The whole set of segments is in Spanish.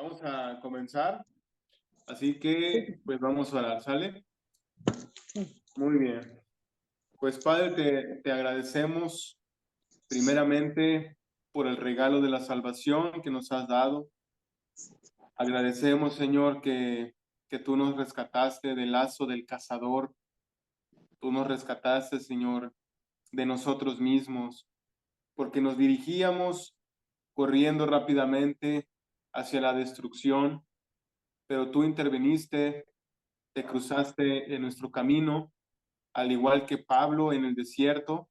Vamos a comenzar, así que pues vamos a orar, ¿sale? Muy bien. Pues Padre, te agradecemos primeramente por el regalo de la salvación que nos has dado. Agradecemos, Señor, que tú nos rescataste del lazo del cazador. Tú nos rescataste, Señor, de nosotros mismos, porque nos dirigíamos corriendo rápidamente hacia la destrucción, pero tú interviniste, te cruzaste en nuestro camino, al igual que Pablo en el desierto,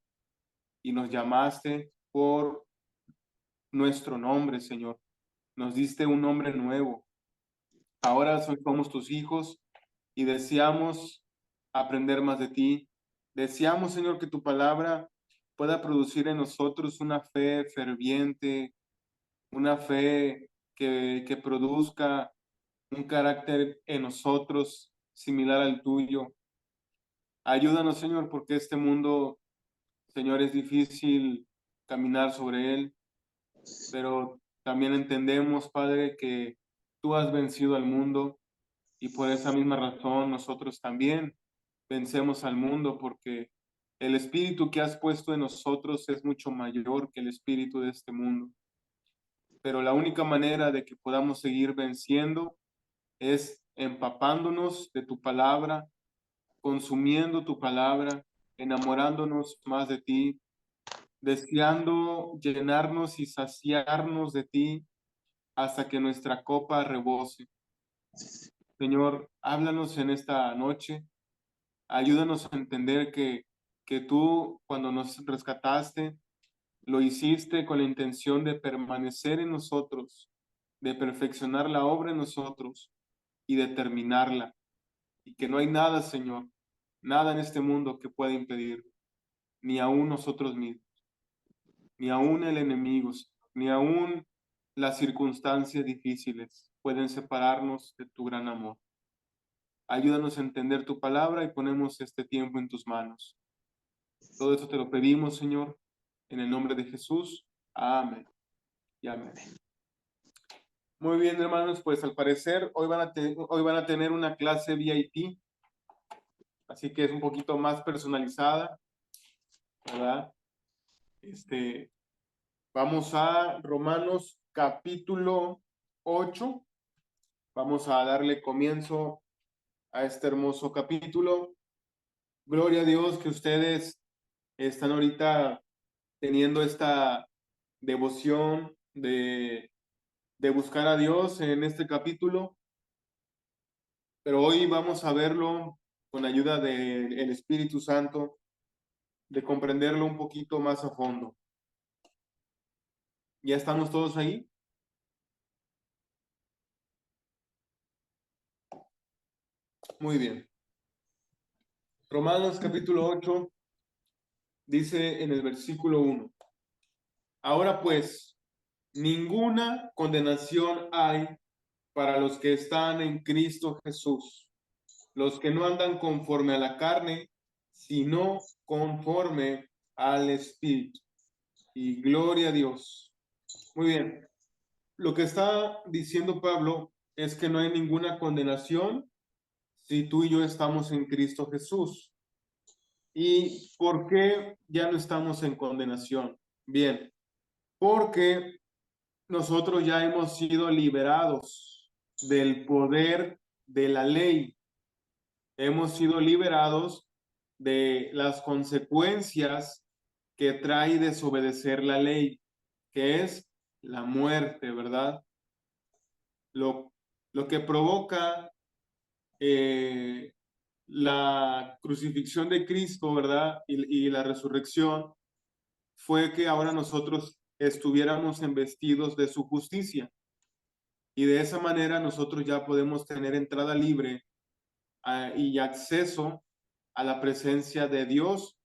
y nos llamaste por nuestro nombre, Señor. Nos diste un nombre nuevo. Ahora somos tus hijos y deseamos aprender más de ti. Deseamos, Señor, que tu palabra pueda producir en nosotros una fe ferviente, una fe que produzca un carácter en nosotros similar al tuyo. Ayúdanos, Señor, porque este mundo, Señor, es difícil caminar sobre él, pero también entendemos, Padre, que tú has vencido al mundo y por esa misma razón nosotros también vencemos al mundo, porque el espíritu que has puesto en nosotros es mucho mayor que el espíritu de este mundo. Pero la única manera de que podamos seguir venciendo es empapándonos de tu palabra, consumiendo tu palabra, enamorándonos más de ti, deseando llenarnos y saciarnos de ti hasta que nuestra copa rebose. Señor, háblanos en esta noche, ayúdanos a entender que tú, cuando nos rescataste, lo hiciste con la intención de permanecer en nosotros, de perfeccionar la obra en nosotros y de terminarla. Y que no hay nada, Señor, nada en este mundo que pueda impedirlo, ni aún nosotros mismos, ni aún el enemigo, Señor, ni aún las circunstancias difíciles pueden separarnos de tu gran amor. Ayúdanos a entender tu palabra y ponemos este tiempo en tus manos. Todo esto te lo pedimos, Señor, en el nombre de Jesús. Amén. Y amén. Muy bien, hermanos, pues al parecer hoy van a tener una clase VIP, así que es un poquito más personalizada, ¿verdad? Vamos a Romanos capítulo 8. Vamos a darle comienzo a este hermoso capítulo. Gloria a Dios que ustedes están ahorita teniendo esta devoción de buscar a Dios en este capítulo, pero hoy vamos a verlo con ayuda del Espíritu Santo, de comprenderlo un poquito más a fondo. ¿Ya estamos todos ahí? Muy bien. Romanos capítulo 8 dice en el versículo 1: Ahora pues, ninguna condenación hay para los que están en Cristo Jesús, los que no andan conforme a la carne, sino conforme al Espíritu. Y gloria a Dios. Muy bien. Lo que está diciendo Pablo es que no hay ninguna condenación si tú y yo estamos en Cristo Jesús. ¿Y por qué ya no estamos en condenación? Bien, porque nosotros ya hemos sido liberados del poder de la ley. Hemos sido liberados de las consecuencias que trae desobedecer la ley, que es la muerte, ¿verdad? Lo que provoca la crucifixión de Cristo, ¿verdad? Y la resurrección fue que ahora nosotros estuviéramos embestidos de su justicia. Y de esa manera nosotros ya podemos tener entrada libre y acceso a la presencia de Dios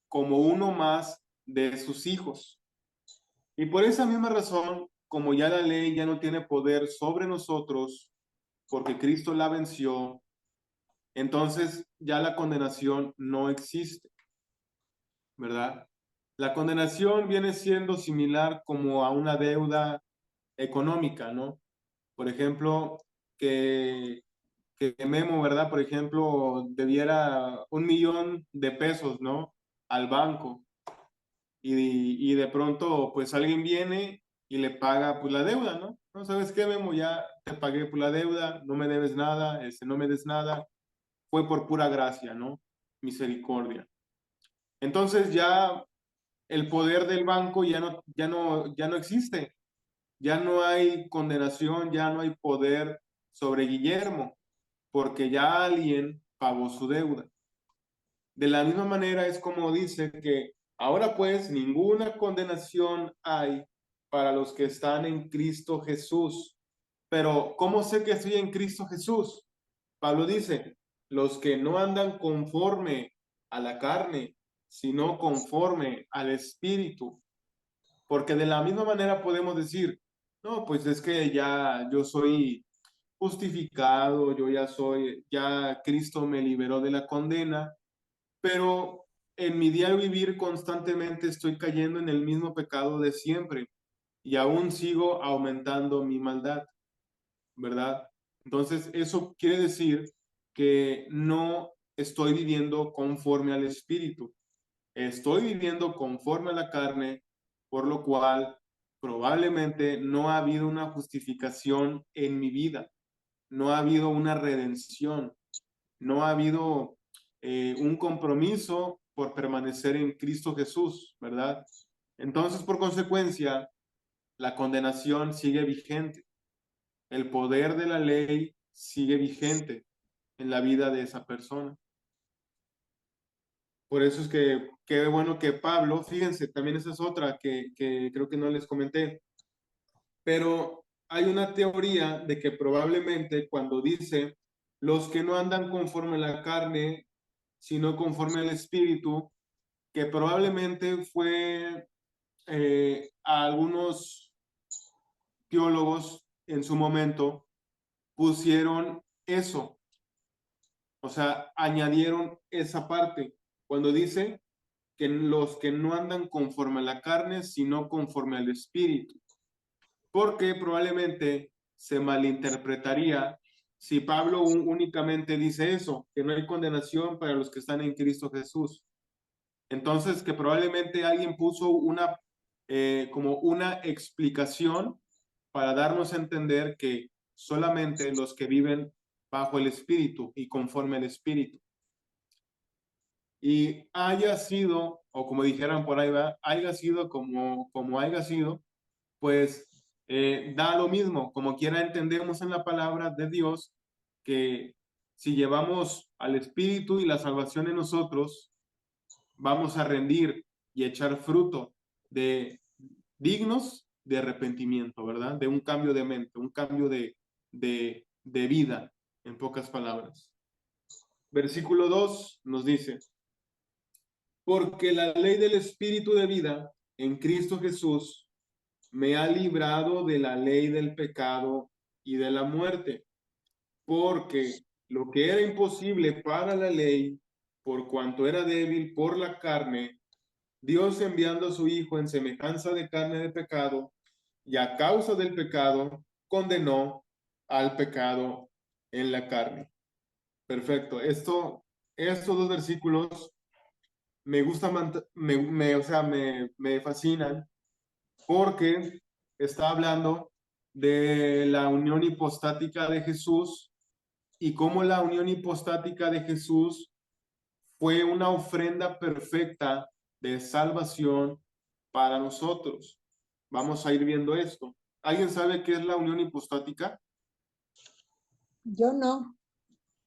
como uno más de sus hijos. Y por esa misma razón, como ya la ley ya no tiene poder sobre nosotros, porque Cristo la venció, entonces ya la condenación no existe, ¿verdad? La condenación viene siendo similar como a una deuda económica, ¿no? Por ejemplo, que, que Memo, ¿verdad? Por ejemplo, debiera 1 millón de pesos, ¿no? Al banco. Y de pronto, pues alguien viene y le paga, pues la deuda, ¿no? No, ¿sabes qué, Memo? Ya te pagué por la deuda, no me debes nada, no me des nada. Fue por pura gracia, ¿no? Misericordia. Entonces ya el poder del banco ya no existe. Ya no hay condenación, ya no hay poder sobre Guillermo, porque ya alguien pagó su deuda. De la misma manera es como dice que ahora pues ninguna condenación hay para los que están en Cristo Jesús. Pero ¿cómo sé que estoy en Cristo Jesús? Pablo dice, los que no andan conforme a la carne, sino conforme al Espíritu. Porque de la misma manera podemos decir, no, pues es que ya yo soy justificado, yo ya soy, ya Cristo me liberó de la condena, pero en mi diario vivir constantemente estoy cayendo en el mismo pecado de siempre y aún sigo aumentando mi maldad, ¿verdad? Entonces, eso quiere decir que no estoy viviendo conforme al Espíritu, estoy viviendo conforme a la carne, por lo cual probablemente no ha habido una justificación en mi vida, no ha habido una redención, no ha habido un compromiso por permanecer en Cristo Jesús, ¿verdad? Entonces, por consecuencia, la condenación sigue vigente, el poder de la ley sigue vigente en la vida de esa persona. Por eso es que qué bueno que Pablo, fíjense, también esa es otra que creo que no les comenté, pero hay una teoría de que probablemente cuando dice los que no andan conforme a la carne, sino conforme al espíritu, que probablemente fue a algunos teólogos en su momento pusieron eso, o sea, añadieron esa parte cuando dice que los que no andan conforme a la carne, sino conforme al espíritu, porque probablemente se malinterpretaría si Pablo únicamente dice eso, que no hay condenación para los que están en Cristo Jesús. Entonces, que probablemente alguien puso como una explicación para darnos a entender que solamente los que viven bajo el Espíritu y conforme al Espíritu. Y haya sido, o como dijeran por ahí, va, haya sido como haya sido, pues da lo mismo, como quiera entendemos en la palabra de Dios que si llevamos al Espíritu y la salvación en nosotros, vamos a rendir y echar fruto de dignos de arrepentimiento, ¿verdad? De un cambio de mente, un cambio de vida, en pocas palabras. Versículo 2 nos dice, porque la ley del Espíritu de vida en Cristo Jesús me ha librado de la ley del pecado y de la muerte, porque lo que era imposible para la ley, por cuanto era débil por la carne, Dios enviando a su Hijo en semejanza de carne de pecado, y a causa del pecado, condenó al pecado en la carne. Perfecto. Estos dos versículos me gustan, o sea, me fascinan porque está hablando de la unión hipostática de Jesús y cómo la unión hipostática de Jesús fue una ofrenda perfecta de salvación para nosotros. Vamos a ir viendo esto. ¿Alguien sabe qué es la unión hipostática? Yo no.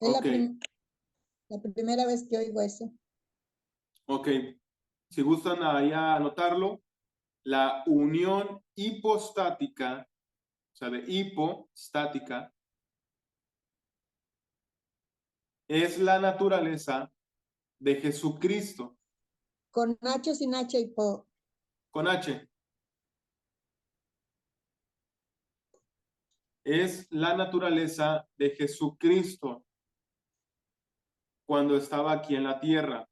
Es Ok, la primera vez que oigo eso. ok. Si gustan ahí a anotarlo, la unión hipostática, o sea, de hipostática, es la naturaleza de Jesucristo, Con Nacho, sin H y Po. con H. Es la naturaleza de Jesucristo cuando estaba aquí en la tierra.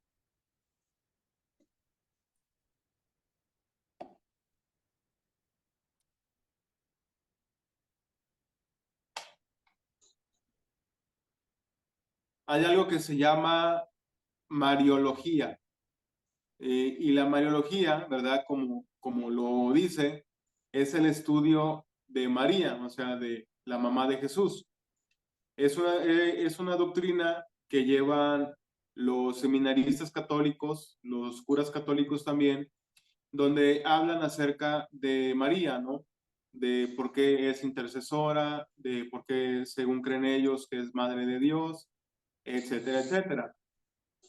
hay algo que se llama Mariología. Y la Mariología, ¿verdad? Como lo dice, es el estudio de María, o sea, de la mamá de Jesús. Es una doctrina que llevan los seminaristas católicos, los curas católicos también, donde hablan acerca de María, ¿no? De por qué es intercesora, de por qué, según creen ellos, que es madre de Dios, etcétera, etcétera.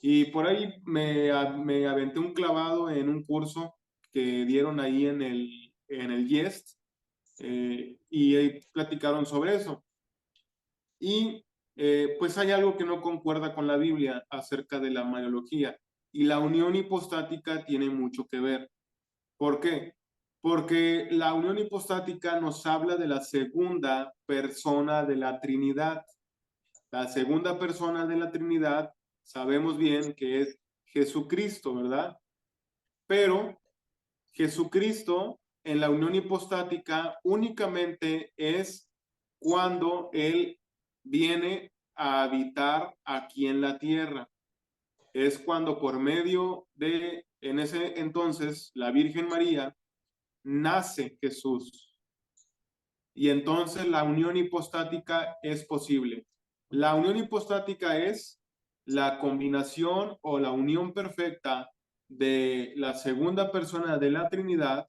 Y por ahí me aventé un clavado en un curso que dieron ahí en el IEST, y ahí platicaron sobre eso. Y pues hay algo que no concuerda con la Biblia acerca de la Mariología, y la unión hipostática tiene mucho que ver. ¿Por qué? Porque la unión hipostática nos habla de la segunda persona de la Trinidad. La segunda persona de la Trinidad sabemos bien que es Jesucristo, ¿verdad? Pero Jesucristo en la unión hipostática únicamente es cuando Él viene a habitar aquí en la tierra. Es cuando por medio de, en ese entonces, la Virgen María, nace Jesús. Y entonces la unión hipostática es posible. La unión hipostática es la combinación o la unión perfecta de la segunda persona de la Trinidad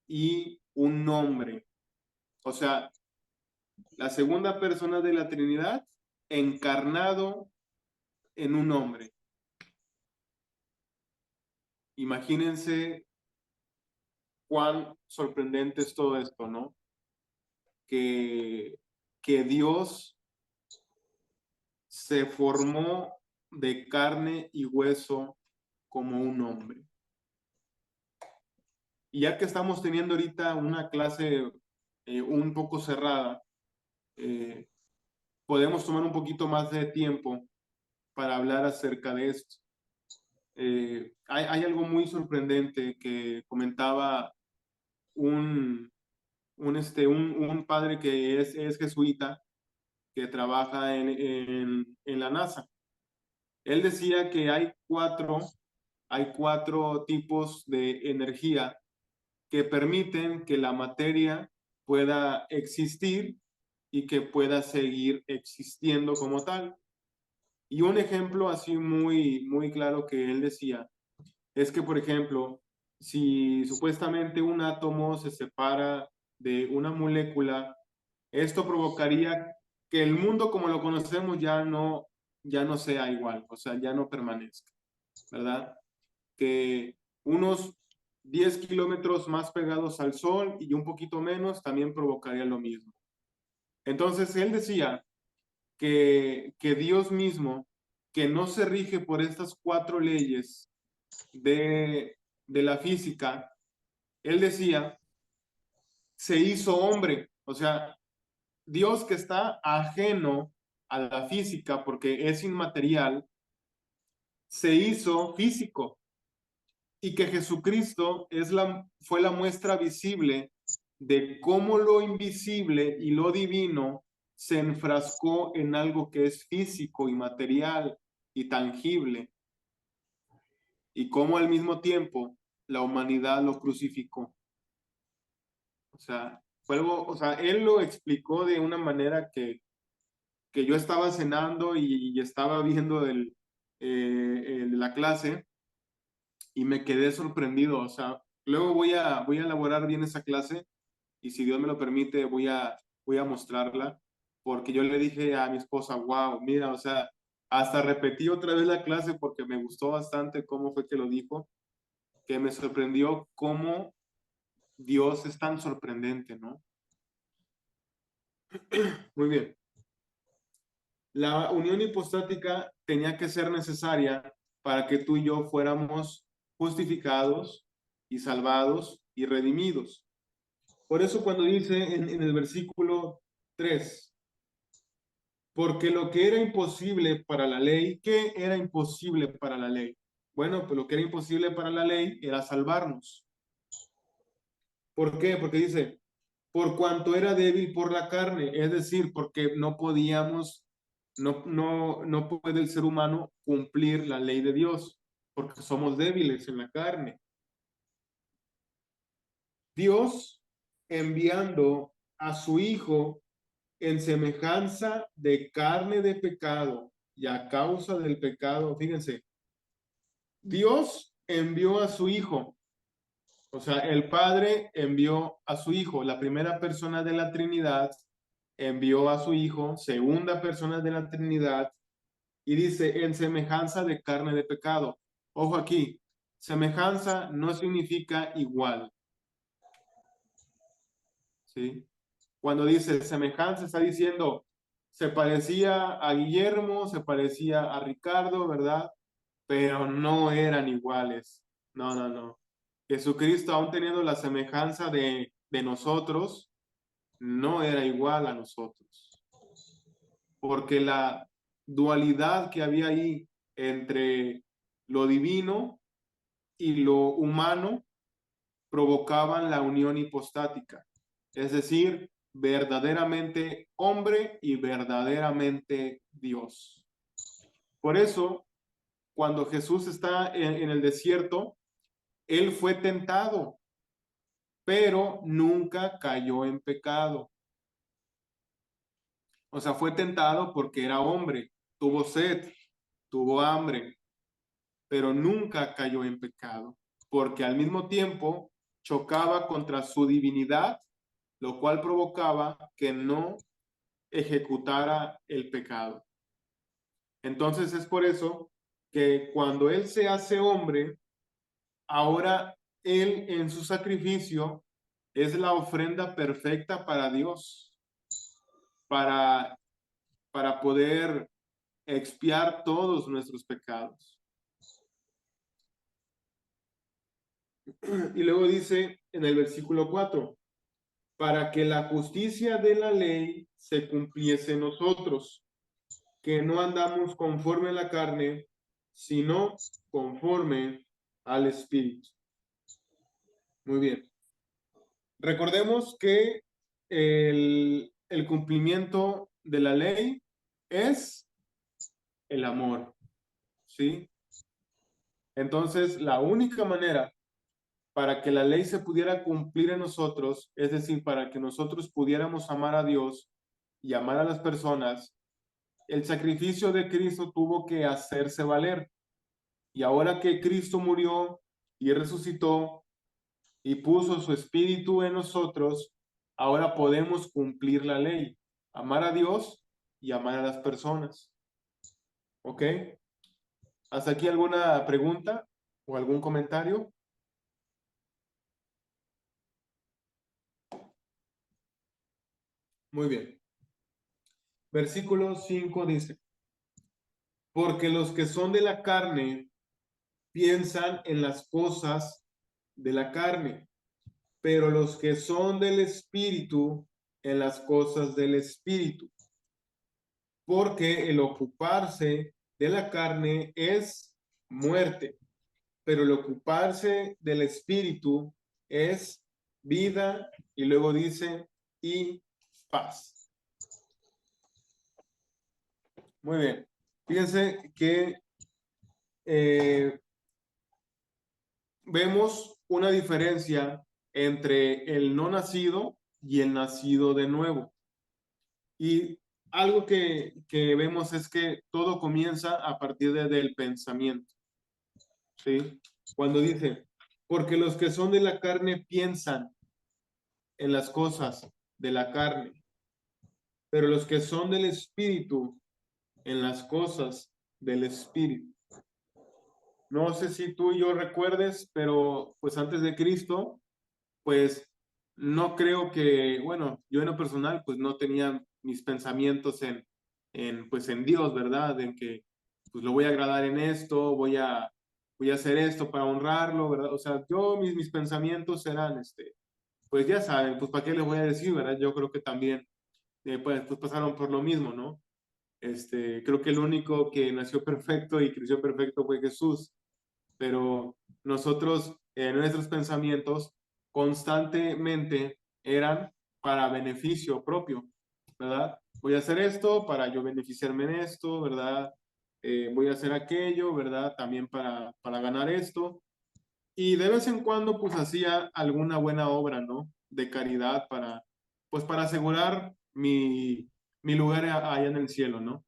y un nombre. O sea, la segunda persona de la Trinidad encarnado en un hombre. Imagínense cuán sorprendente es todo esto, ¿no? Que, que Dios se formó de carne y hueso como un hombre. Y ya que estamos teniendo ahorita una clase un poco cerrada, eh, podemos tomar un poquito más de tiempo para hablar acerca de esto. Hay algo muy sorprendente que comentaba un padre que es jesuita, que trabaja en la NASA. Él decía que hay cuatro tipos de energía que permiten que la materia pueda existir y que pueda seguir existiendo como tal. Y un ejemplo así muy, muy claro que él decía es que, por ejemplo, si supuestamente un átomo se separa de una molécula, esto provocaría que el mundo como lo conocemos ya no sea igual, o sea, ya no permanezca, ¿verdad? Que unos 10 kilómetros más pegados al Sol y un poquito menos también provocaría lo mismo. Entonces, él decía que Dios mismo, que no se rige por estas cuatro leyes de la física, él decía, se hizo hombre, o sea, Dios que está ajeno a la física porque es inmaterial, se hizo físico, y que Jesucristo fue la muestra visible de cómo lo invisible y lo divino se enfrascó en algo que es físico y material y tangible, y cómo al mismo tiempo la humanidad lo crucificó. O sea, fue algo, o sea, él lo explicó de una manera que yo estaba cenando y estaba viendo la clase y me quedé sorprendido. O sea, luego voy a elaborar bien esa clase y si Dios me lo permite voy a mostrarla, porque yo le dije a mi esposa, wow, mira, o sea, hasta repetí otra vez la clase porque me gustó bastante cómo fue que lo dijo, que me sorprendió cómo Dios es tan sorprendente, ¿no? Muy bien. La unión hipostática tenía que ser necesaria para que tú y yo fuéramos justificados y salvados y redimidos. Por eso cuando dice en el versículo 3, porque lo que era imposible para la ley, ¿qué era imposible para la ley? Bueno, pues lo que era imposible para la ley era salvarnos. ¿Por qué? Porque dice, por cuanto era débil por la carne, es decir, porque no podíamos no puede el ser humano cumplir la ley de Dios, porque somos débiles en la carne. Dios enviando a su Hijo en semejanza de carne de pecado y a causa del pecado, fíjense, Dios envió a su Hijo, o sea, el Padre envió a su Hijo, la primera persona de la Trinidad envió a su Hijo, segunda persona de la Trinidad, y dice, en semejanza de carne de pecado. Ojo aquí, semejanza no significa igual, ¿sí? Cuando dice semejanza, está diciendo, se parecía a Guillermo, se parecía a Ricardo, ¿verdad? Pero no eran iguales. No, no, no. Jesucristo, aún teniendo la semejanza de nosotros, no era igual a nosotros. Porque la dualidad que había ahí entre lo divino y lo humano provocaban la unión hipostática, es decir, verdaderamente hombre y verdaderamente Dios. Por eso, cuando Jesús está en el desierto, él fue tentado, pero nunca cayó en pecado. O sea, fue tentado porque era hombre, tuvo sed, tuvo hambre, pero nunca cayó en pecado, porque al mismo tiempo chocaba contra su divinidad, lo cual provocaba que no ejecutara el pecado. Entonces es por eso que cuando Él se hace hombre, ahora Él en su sacrificio es la ofrenda perfecta para Dios, para, para poder expiar todos nuestros pecados. Y luego dice en el versículo 4, para que la justicia de la ley se cumpliese en nosotros, que no andamos conforme a la carne, sino conforme al Espíritu. Muy bien. Recordemos que el cumplimiento de la ley es el amor, ¿sí? Entonces, la única manera para que la ley se pudiera cumplir en nosotros, es decir, para que nosotros pudiéramos amar a Dios y amar a las personas, el sacrificio de Cristo tuvo que hacerse valer. Y ahora que Cristo murió y resucitó y puso su espíritu en nosotros, ahora podemos cumplir la ley, amar a Dios y amar a las personas. ¿Ok? ¿Hasta aquí alguna pregunta o algún comentario? Muy bien. Versículo 5 dice, porque los que son de la carne piensan en las cosas de la carne, pero los que son del espíritu en las cosas del espíritu. Porque el ocuparse de la carne es muerte, pero el ocuparse del espíritu es vida, y luego dice, y paz. Muy bien. Fíjense que vemos una diferencia entre el no nacido y el nacido de nuevo. Y algo que vemos es que todo comienza a partir del pensamiento, ¿sí? Cuando dice, porque los que son de la carne piensan en las cosas de la carne, pero los que son del espíritu en las cosas del espíritu. No sé si tú y yo recuerdes, pero pues antes de Cristo, pues no creo que, bueno, yo en lo personal, pues no tenía mis pensamientos pues en Dios, ¿verdad? En que, pues lo voy a agradar en esto, voy a hacer esto para honrarlo, ¿verdad? O sea, mis pensamientos eran, pues ya saben, pues para qué les voy a decir, ¿verdad? Yo creo que también, pues pasaron por lo mismo, ¿no? Creo que el único que nació perfecto y creció perfecto fue Jesús, pero nosotros, nuestros pensamientos constantemente eran para beneficio propio, ¿verdad? Voy a hacer esto para yo beneficiarme en esto, ¿verdad? Voy a hacer aquello, ¿verdad? También para ganar esto. Y de vez en cuando, pues hacía alguna buena obra, ¿no? De caridad pues para asegurar mi lugar allá en el cielo, ¿no?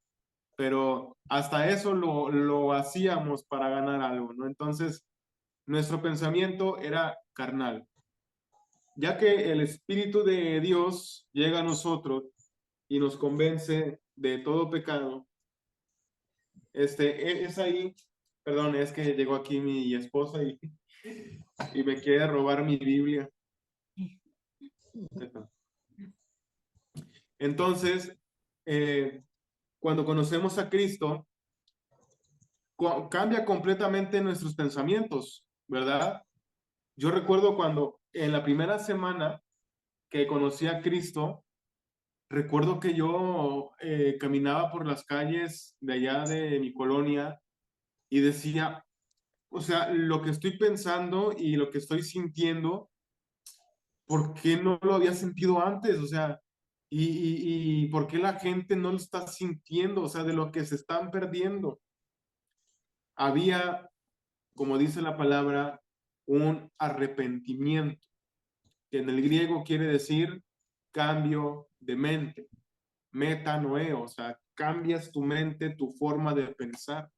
Pero hasta eso lo hacíamos para ganar algo, ¿no? Entonces, nuestro pensamiento era carnal, ya que el Espíritu de Dios llega a nosotros y nos convence de todo pecado. Es ahí, perdón, es que llegó aquí mi esposa y me quiere robar mi Biblia. Entonces, cuando conocemos a Cristo, cambia completamente nuestros pensamientos, ¿verdad? Yo recuerdo cuando en la primera semana que conocí a Cristo, recuerdo que yo caminaba por las calles de allá de mi colonia y decía, o sea, lo que estoy pensando y lo que estoy sintiendo, ¿por qué no lo había sentido antes? O sea, y por qué la gente no lo está sintiendo, o sea, de lo que se están perdiendo. Había, como dice la palabra, un arrepentimiento, que en el griego quiere decir cambio de mente, metanoeo, o sea, cambias tu mente, tu forma de pensar.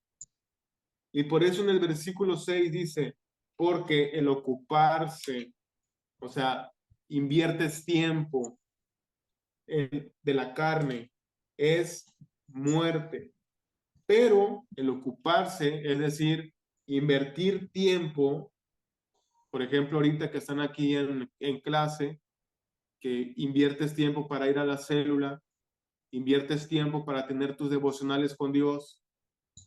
Y por eso en el versículo 6 dice, porque el ocuparse, o sea, inviertes tiempo de la carne, es muerte. Pero el ocuparse, es decir, invertir tiempo, por ejemplo, ahorita que están aquí en clase, que inviertes tiempo para ir a la célula, inviertes tiempo para tener tus devocionales con Dios,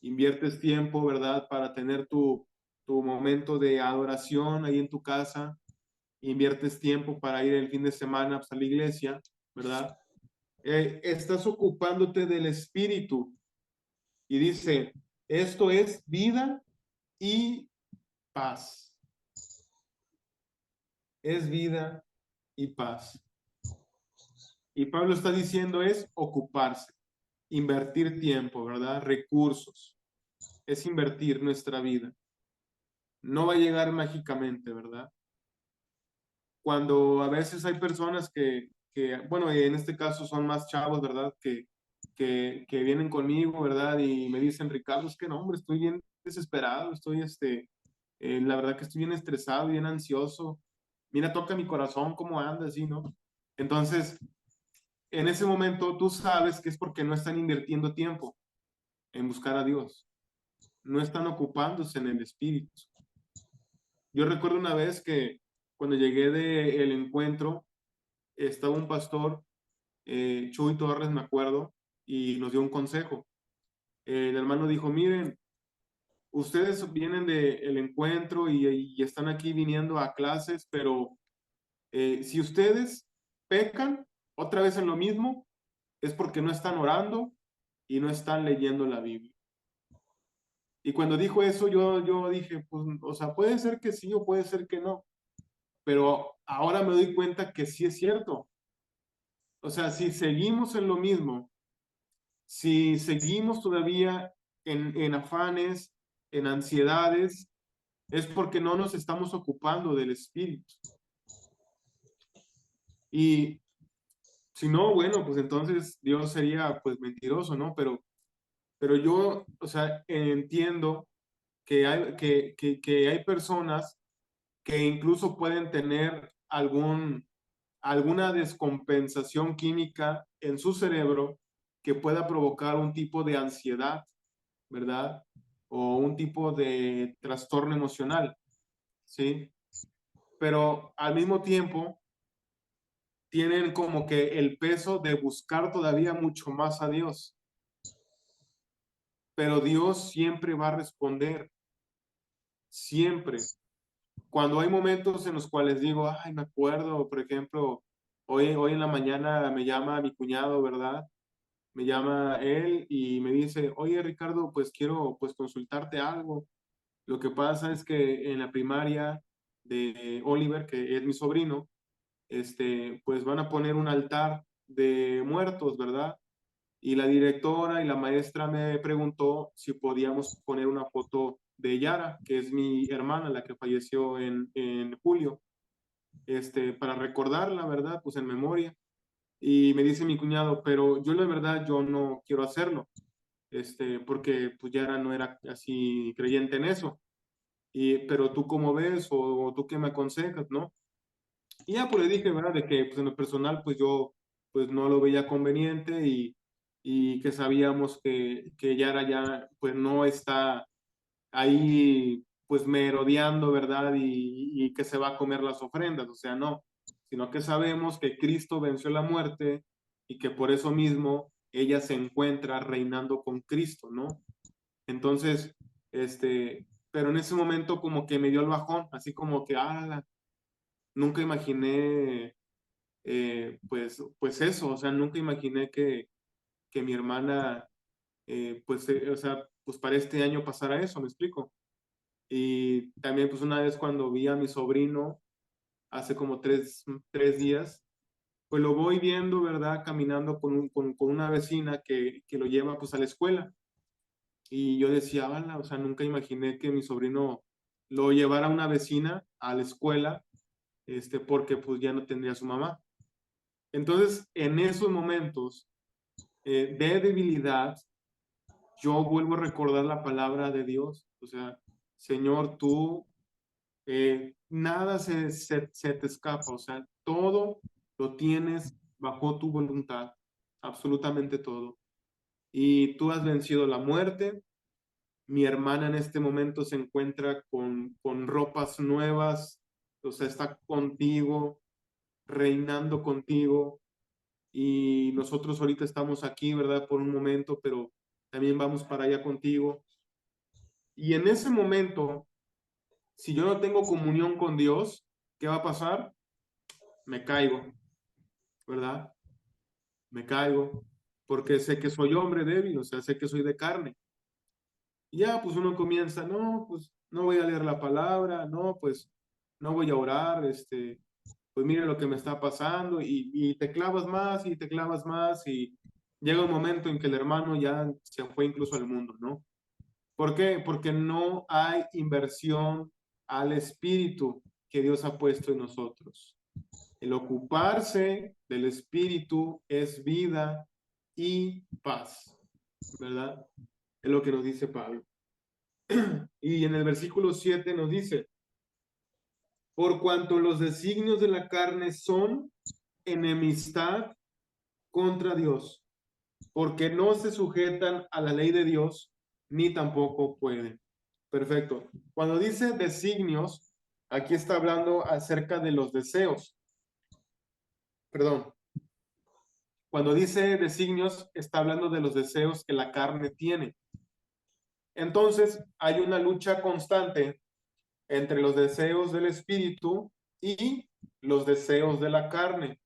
inviertes tiempo, ¿verdad? Para tener tu momento de adoración ahí en tu casa, inviertes tiempo para ir el fin de semana pues, a la iglesia, ¿verdad? Estás ocupándote del espíritu y dice, esto es vida y paz. Es vida y paz. Y Pablo está diciendo es ocuparse, invertir tiempo, ¿verdad? Recursos. Es invertir nuestra vida. No va a llegar mágicamente, ¿verdad? Cuando a veces hay personas bueno, en este caso son más chavos, ¿verdad? Que vienen conmigo, ¿verdad? Y me dicen, Ricardo, es que no, hombre, estoy bien desesperado, la verdad que estoy bien estresado, bien ansioso. Mira, toca mi corazón, cómo anda, así, ¿no? Entonces, en ese momento tú sabes que es porque no están invirtiendo tiempo en buscar a Dios, no están ocupándose en el espíritu. Yo recuerdo una vez que cuando llegué del encuentro, estaba un pastor, Chuy Torres, me acuerdo, y nos dio un consejo. El hermano dijo, miren, ustedes vienen del encuentro y están aquí viniendo a clases, pero si ustedes pecan otra vez en lo mismo, es porque no están orando y no están leyendo la Biblia. Y cuando dijo eso, yo dije, pues, o sea, puede ser que sí o puede ser que no, pero ahora me doy cuenta que sí es cierto. O sea, si seguimos en lo mismo, si seguimos todavía en afanes, en ansiedades, es porque no nos estamos ocupando del espíritu. Y si no, bueno, pues entonces Dios sería pues mentiroso, ¿no? Pero yo, o sea, entiendo que hay personas que incluso pueden tener alguna descompensación química en su cerebro que pueda provocar un tipo de ansiedad, ¿verdad? O un tipo de trastorno emocional, ¿sí? Pero al mismo tiempo tienen como que el peso de buscar todavía mucho más a Dios. Pero Dios siempre va a responder, siempre. Cuando hay momentos en los cuales digo, ay, me acuerdo, por ejemplo, hoy en la mañana me llama mi cuñado, ¿verdad? Me llama él y me dice, oye, Ricardo, pues quiero pues consultarte algo. Lo que pasa es que en la primaria de Oliver, que es mi sobrino, pues van a poner un altar de muertos, ¿verdad? Y la directora y la maestra me preguntó si podíamos poner una foto de Yara, que es mi hermana, la que falleció en julio, para recordarla, ¿verdad? Pues en memoria. Y me dice mi cuñado, pero yo la verdad, yo no quiero hacerlo, porque pues Yara no era así creyente en eso. Pero tú cómo ves o tú qué me aconsejas, ¿no? Y ya pues le dije, ¿verdad? De que pues en lo personal pues yo pues no lo veía conveniente y que sabíamos que Yara ya pues no está ahí pues merodeando, ¿verdad? Y que se va a comer las ofrendas, o sea, no, sino que sabemos que Cristo venció la muerte y que por eso mismo ella se encuentra reinando con Cristo, ¿no? Entonces, pero en ese momento como que me dio el bajón, así como que, nunca imaginé, pues eso, o sea, nunca imaginé que mi hermana, o sea, pues para este año pasara eso, ¿me explico? Y también pues una vez cuando vi a mi sobrino, hace como tres días, pues lo voy viendo, ¿verdad? Caminando con una vecina que lo lleva pues a la escuela. Y yo decía, o sea, nunca imaginé que mi sobrino lo llevara una vecina a la escuela, porque pues ya no tendría a su mamá. Entonces, en esos momentos de debilidad, yo vuelvo a recordar la palabra de Dios. O sea, Señor, tú, nada se te escapa. O sea, todo lo tienes bajo tu voluntad, absolutamente todo. Y tú has vencido la muerte. Mi hermana en este momento se encuentra con ropas nuevas, o sea, está contigo, reinando contigo. Y nosotros ahorita estamos aquí, ¿verdad? Por un momento, pero también vamos para allá contigo. Y en ese momento, si yo no tengo comunión con Dios, ¿qué va a pasar? Me caigo, ¿verdad? Me caigo, porque sé que soy hombre débil, o sea, sé que soy de carne. Y ya, pues uno comienza, no, pues no voy a leer la palabra, no, pues no voy a orar, pues mire lo que me está pasando, y te clavas más y te clavas más, y llega un momento en que el hermano ya se fue incluso al mundo, ¿no? ¿Por qué? Porque no hay inversión al espíritu que Dios ha puesto en nosotros. El ocuparse del espíritu es vida y paz, ¿verdad? Es lo que nos dice Pablo. Y en el versículo 7 nos dice, por cuanto los designios de la carne son enemistad contra Dios, porque no se sujetan a la ley de Dios, ni tampoco pueden. Perfecto. Cuando dice designios, aquí está hablando acerca de los deseos. Perdón. Cuando dice designios, está hablando de los deseos que la carne tiene. Entonces, hay una lucha constante entre los deseos del espíritu y los deseos de la carne.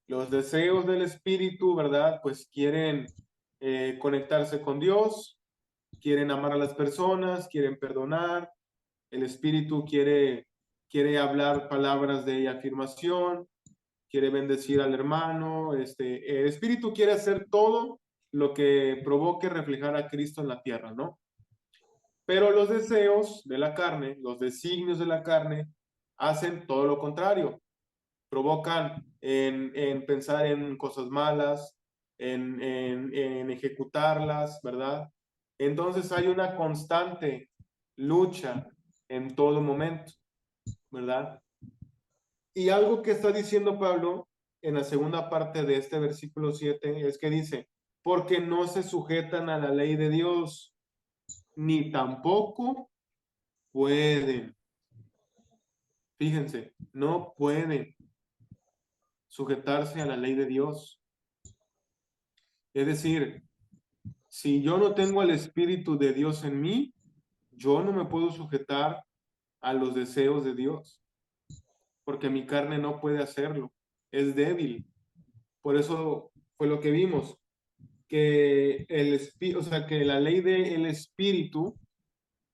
Los deseos del espíritu, ¿verdad? Pues quieren conectarse con Dios, quieren amar a las personas, quieren perdonar. El espíritu quiere hablar palabras de afirmación, quiere bendecir al hermano. El espíritu quiere hacer todo lo que provoque reflejar a Cristo en la tierra, ¿no? Pero los deseos de la carne, los designios de la carne, hacen todo lo contrario. Provocan en pensar en cosas malas, en ejecutarlas, ¿verdad? Entonces hay una constante lucha en todo momento, ¿verdad? Y algo que está diciendo Pablo en la segunda parte de este versículo 7 es que dice, porque no se sujetan a la ley de Dios, ni tampoco pueden. Fíjense, no pueden sujetarse a la ley de Dios. Es decir, si yo no tengo el Espíritu de Dios en mí, yo no me puedo sujetar a los deseos de Dios, porque mi carne no puede hacerlo, es débil. Por eso fue lo que vimos, que o sea, que la ley del Espíritu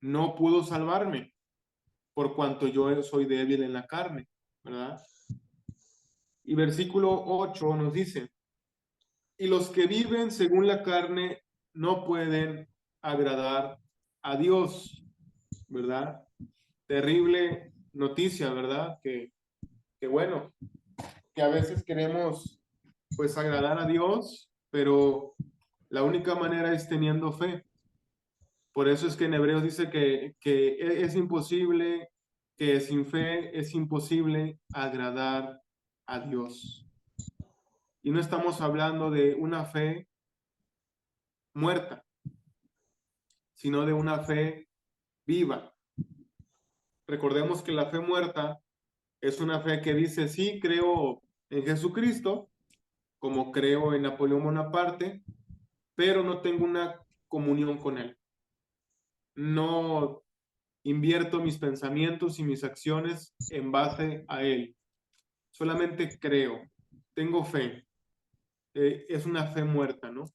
no pudo salvarme, por cuanto yo soy débil en la carne, ¿verdad? Y versículo 8 nos dice, Y los que viven según la carne no pueden agradar a Dios, ¿verdad? Terrible noticia, ¿verdad? Que bueno, que a veces queremos pues agradar a Dios, pero la única manera es teniendo fe. Por eso es que en Hebreos dice que es imposible, que sin fe es imposible agradar a Dios. Y no estamos hablando de una fe muerta, sino de una fe viva. Recordemos que la fe muerta es una fe que dice, sí, creo en Jesucristo, como creo en Napoleón Bonaparte, pero no tengo una comunión con él. No invierto mis pensamientos y mis acciones en base a él. Solamente creo, tengo fe. Es una fe muerta, ¿no?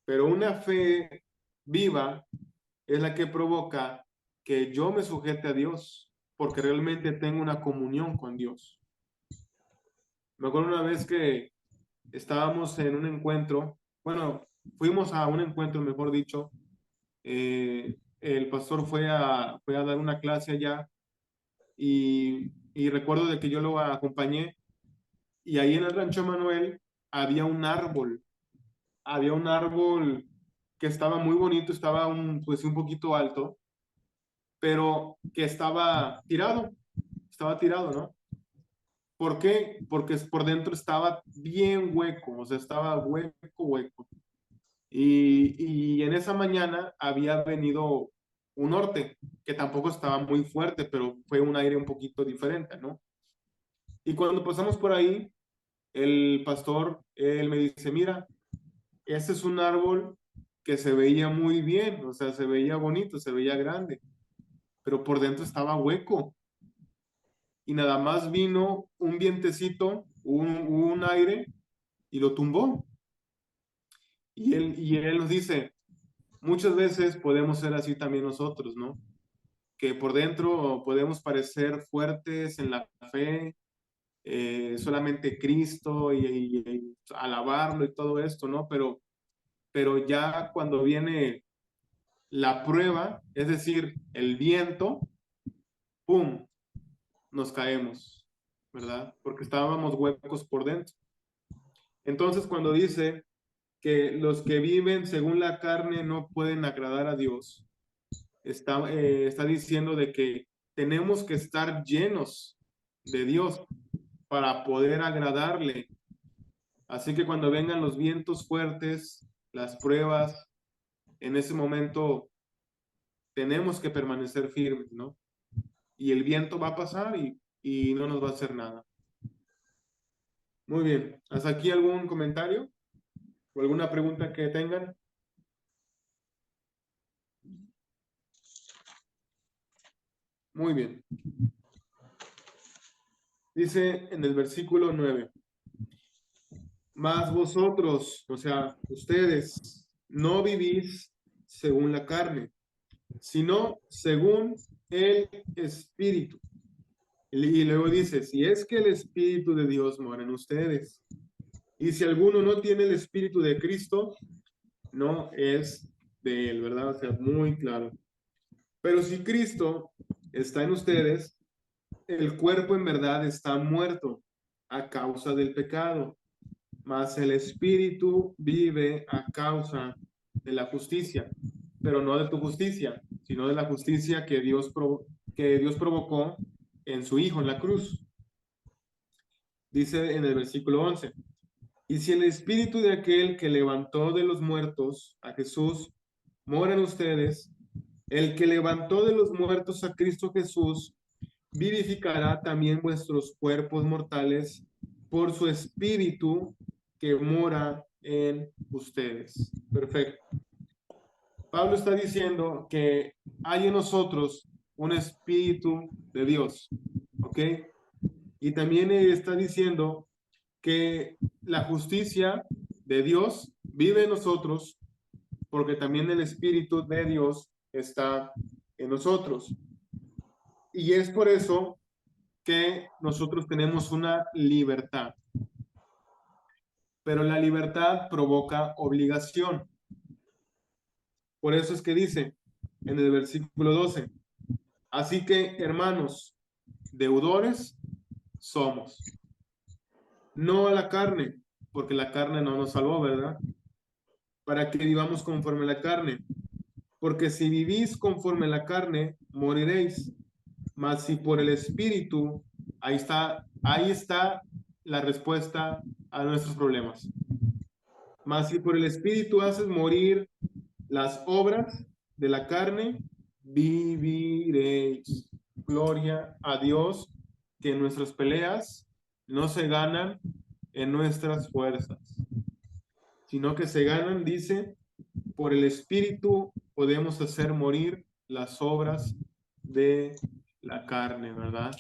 Pero una fe viva es la que provoca que yo me sujete a Dios, porque realmente tengo una comunión con Dios. Me acuerdo una vez que estábamos en un encuentro, bueno, fuimos a un encuentro, mejor dicho, el pastor fue a dar una clase allá y recuerdo de que yo lo acompañé y ahí en el Rancho Manuel había un árbol que estaba muy bonito, estaba pues un poquito alto, pero que estaba tirado, ¿no? ¿Por qué? Porque por dentro estaba bien hueco, o sea, estaba hueco, hueco. Y en esa mañana había venido un norte, que tampoco estaba muy fuerte, pero fue un aire un poquito diferente, ¿no? Y cuando pasamos por ahí, el pastor, él me dice, mira, este es un árbol que se veía muy bien, o sea, se veía bonito, se veía grande, pero por dentro estaba hueco. Y nada más vino un vientecito, un aire, y lo tumbó. Y él nos dice, muchas veces podemos ser así también nosotros, ¿no? Que por dentro podemos parecer fuertes en la fe, solamente Cristo y alabarlo y todo esto, ¿no? Pero ya cuando viene la prueba, es decir, el viento, ¡pum!, nos caemos, ¿verdad? Porque estábamos huecos por dentro. Entonces, cuando dice que los que viven según la carne no pueden agradar a Dios, está diciendo de que tenemos que estar llenos de Dios para poder agradarle. Así que cuando vengan los vientos fuertes, las pruebas, en ese momento tenemos que permanecer firmes, ¿no? Y el viento va a pasar y no nos va a hacer nada. Muy bien. ¿Hasta aquí algún comentario o alguna pregunta que tengan? Muy bien. Dice en el versículo 9, mas vosotros, o sea, ustedes, no vivís según la carne, sino según el Espíritu. Y luego dice, si es que el Espíritu de Dios mora en ustedes. Y si alguno no tiene el Espíritu de Cristo, no es de él, ¿verdad? O sea, muy claro. Pero si Cristo está en ustedes, el cuerpo en verdad está muerto a causa del pecado, mas el Espíritu vive a causa de la justicia, pero no de tu justicia, sino de la justicia que Dios provocó en su Hijo en la cruz. Dice en el versículo 11, y si el Espíritu de aquel que levantó de los muertos a Jesús mora en ustedes, el que levantó de los muertos a Cristo Jesús vivificará también vuestros cuerpos mortales por su Espíritu que mora en ustedes. Perfecto. Pablo está diciendo que hay en nosotros un Espíritu de Dios, ¿ok? Y también está diciendo que la justicia de Dios vive en nosotros porque también el Espíritu de Dios está en nosotros. Y es por eso que nosotros tenemos una libertad. pero la libertad provoca obligación. Por eso es que dice en el versículo 12, así que, hermanos, deudores somos, no a la carne, porque la carne no nos salvó, ¿verdad? Para que vivamos conforme a la carne, porque si vivís conforme a la carne, moriréis, mas si por el Espíritu, ahí está la respuesta a nuestros problemas. Mas si por el Espíritu haces morir las obras de la carne, viviréis. Gloria a Dios, que nuestras peleas no se ganan en nuestras fuerzas, sino que se ganan, dice, por el Espíritu podemos hacer morir las obras de la carne, ¿verdad?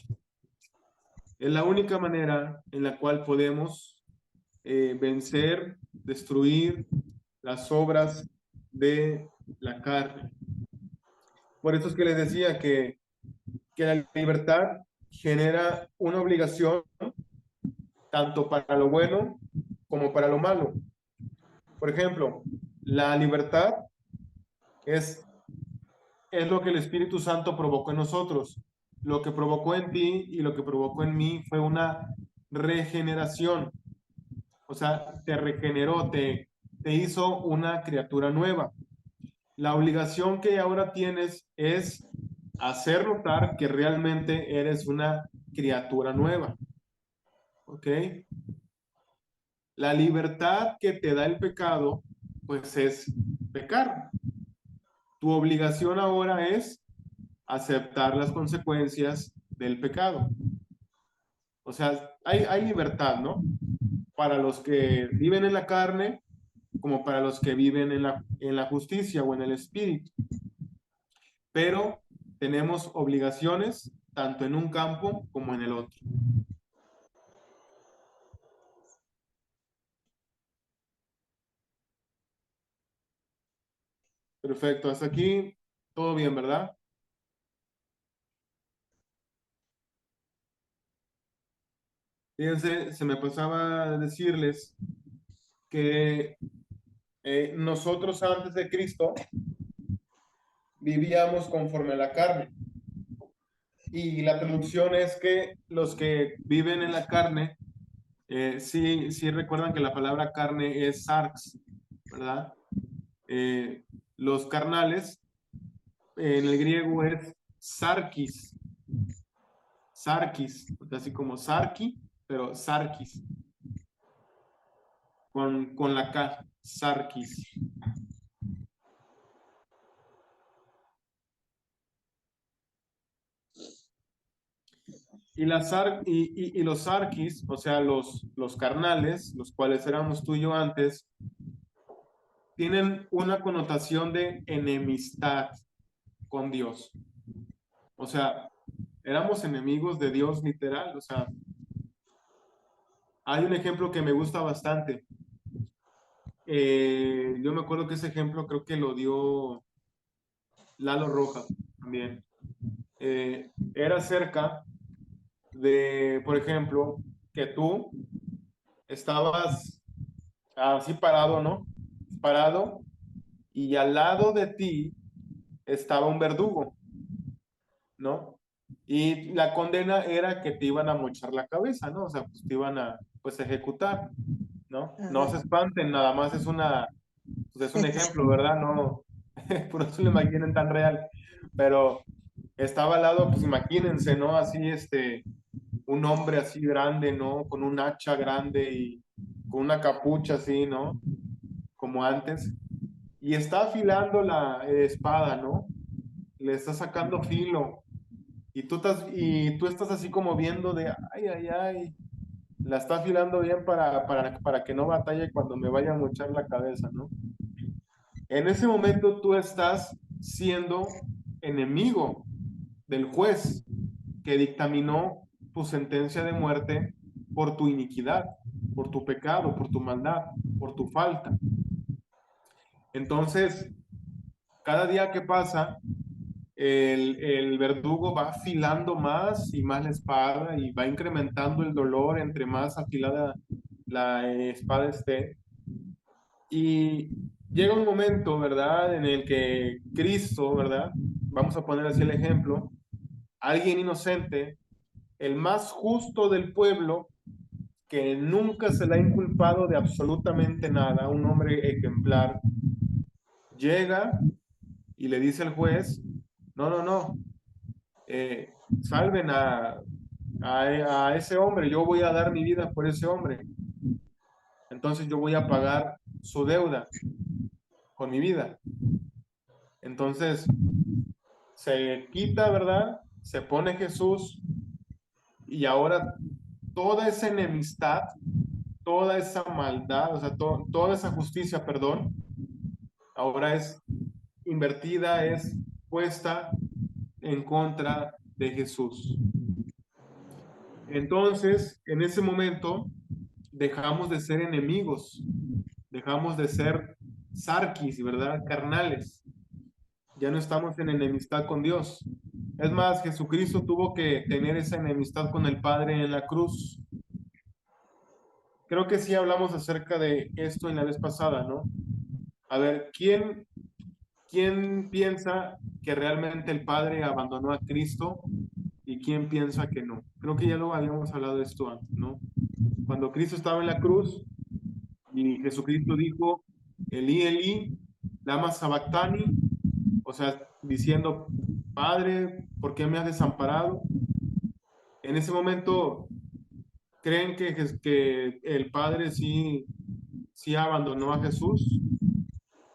Es la única manera en la cual podemos vencer, destruir las obras de la carne. Por eso es que les decía que la libertad genera una obligación tanto para lo bueno como para lo malo. Por ejemplo, la libertad es lo que el Espíritu Santo provocó en nosotros. Lo que provocó en ti y lo que provocó en mí fue una regeneración. O sea, te regeneró, te hizo una criatura nueva. La obligación que ahora tienes es hacer notar que realmente eres una criatura nueva. ¿Ok? La libertad que te da el pecado, pues es pecar. Tu obligación ahora es aceptar las consecuencias del pecado. O sea, hay libertad, ¿no? Para los que viven en la carne, como para los que viven en la justicia o en el espíritu. Pero tenemos obligaciones tanto en un campo como en el otro. Perfecto, hasta aquí todo bien, ¿verdad? Fíjense, se me pasaba a decirles que nosotros antes de Cristo vivíamos conforme a la carne. Y la traducción es que los que viven en la carne, sí recuerdan que la palabra carne es sarx, ¿verdad? Los carnales, en el griego es sarkis, sarkis, así como sarki, pero sarkis, con la K, sarkis. Y, y los sarkis, o sea, los carnales, los cuales éramos tú y yo antes, tienen una connotación de enemistad con Dios. O sea, éramos enemigos de Dios literal. O sea, hay un ejemplo que me gusta bastante. Yo me acuerdo que ese ejemplo creo que lo dio Lalo Roja también. Era cerca de, por ejemplo, que tú estabas así parado, ¿no? Parado y al lado de ti estaba un verdugo, ¿no? Y la condena era que te iban a mochar la cabeza, ¿no? O sea, pues te iban a, pues, ejecutar, ¿no? No se espanten, nada más es pues es un ejemplo, ¿verdad? No, por eso lo imaginen tan real. Pero estaba al lado, pues imagínense, ¿no? Así, un hombre así grande, ¿no? Con un hacha grande y con una capucha así, ¿no? Como antes. Y está afilando la espada, ¿no? Le está sacando filo. Y tú estás así como viendo de, ay, ay, ay, la está afilando bien para que no batalle cuando me vaya a mochar la cabeza, ¿no? En ese momento tú estás siendo enemigo del juez que dictaminó tu sentencia de muerte por tu iniquidad, por tu pecado, por tu maldad, por tu falta. Entonces, cada día que pasa, el verdugo va afilando más y más la espada y va incrementando el dolor entre más afilada la espada esté. Y llega un momento, ¿verdad?, en el que Cristo, ¿verdad? Vamos a poner así el ejemplo, alguien inocente, el más justo del pueblo, que nunca se le ha inculpado de absolutamente nada, un hombre ejemplar, llega y le dice al juez, no, no, no, salven a ese hombre, yo voy a dar mi vida por ese hombre, entonces yo voy a pagar su deuda con mi vida. Entonces se quita, ¿verdad? Se pone Jesús y ahora toda esa enemistad, toda esa maldad, o sea, toda esa justicia, perdón, ahora es invertida, es puesta en contra de Jesús. Entonces, en ese momento, dejamos de ser enemigos, dejamos de ser sarquis, ¿verdad? Carnales. Ya no estamos en enemistad con Dios. Es más, Jesucristo tuvo que tener esa enemistad con el Padre en la cruz. Creo que sí hablamos acerca de esto en la vez pasada, ¿no? A ver, ¿quién piensa que realmente el Padre abandonó a Cristo y quién piensa que no? Creo que ya lo habíamos hablado de esto antes, ¿no? Cuando Cristo estaba en la cruz y Jesucristo dijo, Elí, Elí, lama sabactani, o sea, diciendo, Padre, ¿por qué me has desamparado? En ese momento, ¿creen que el Padre sí abandonó a Jesús?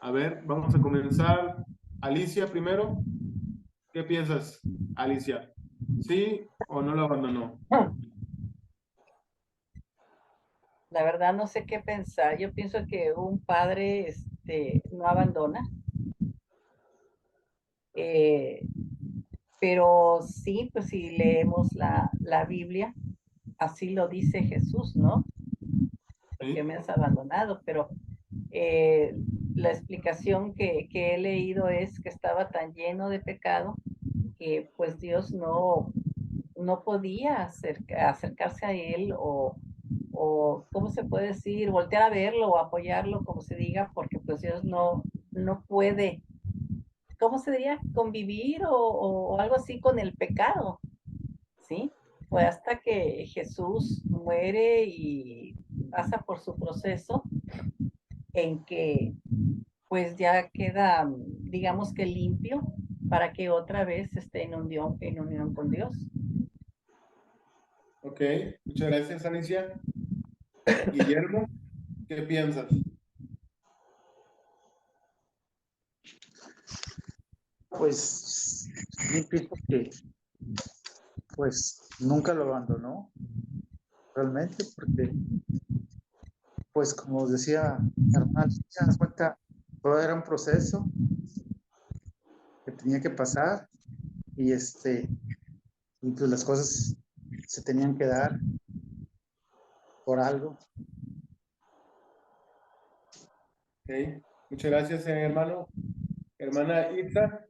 A ver, vamos a comenzar. Alicia primero. ¿Qué piensas, Alicia? ¿Sí o no lo abandonó? La verdad no sé qué pensar. Yo pienso que un padre no abandona, eh, pero sí, pues si leemos la Biblia, así lo dice Jesús, ¿no? Porque ¿Sí? me has abandonado, pero eh, la explicación que he leído es que estaba tan lleno de pecado que pues Dios no podía acercarse a él o, ¿cómo se puede decir? Voltear a verlo o apoyarlo, como se diga, porque pues Dios no puede, ¿cómo se diría? Convivir o algo así con el pecado, ¿sí? Fue hasta que Jesús muere y pasa por su proceso en que pues ya queda, digamos que limpio para que otra vez esté en unión con Dios. Ok, muchas gracias, Alicia. Guillermo, ¿qué piensas? Pues yo pienso que pues nunca lo abandonó realmente porque pues como decía mi hermana, se das cuenta, todo era un proceso que tenía que pasar y y pues las cosas se tenían que dar por algo. Ok, muchas gracias, hermano. Hermana Itza.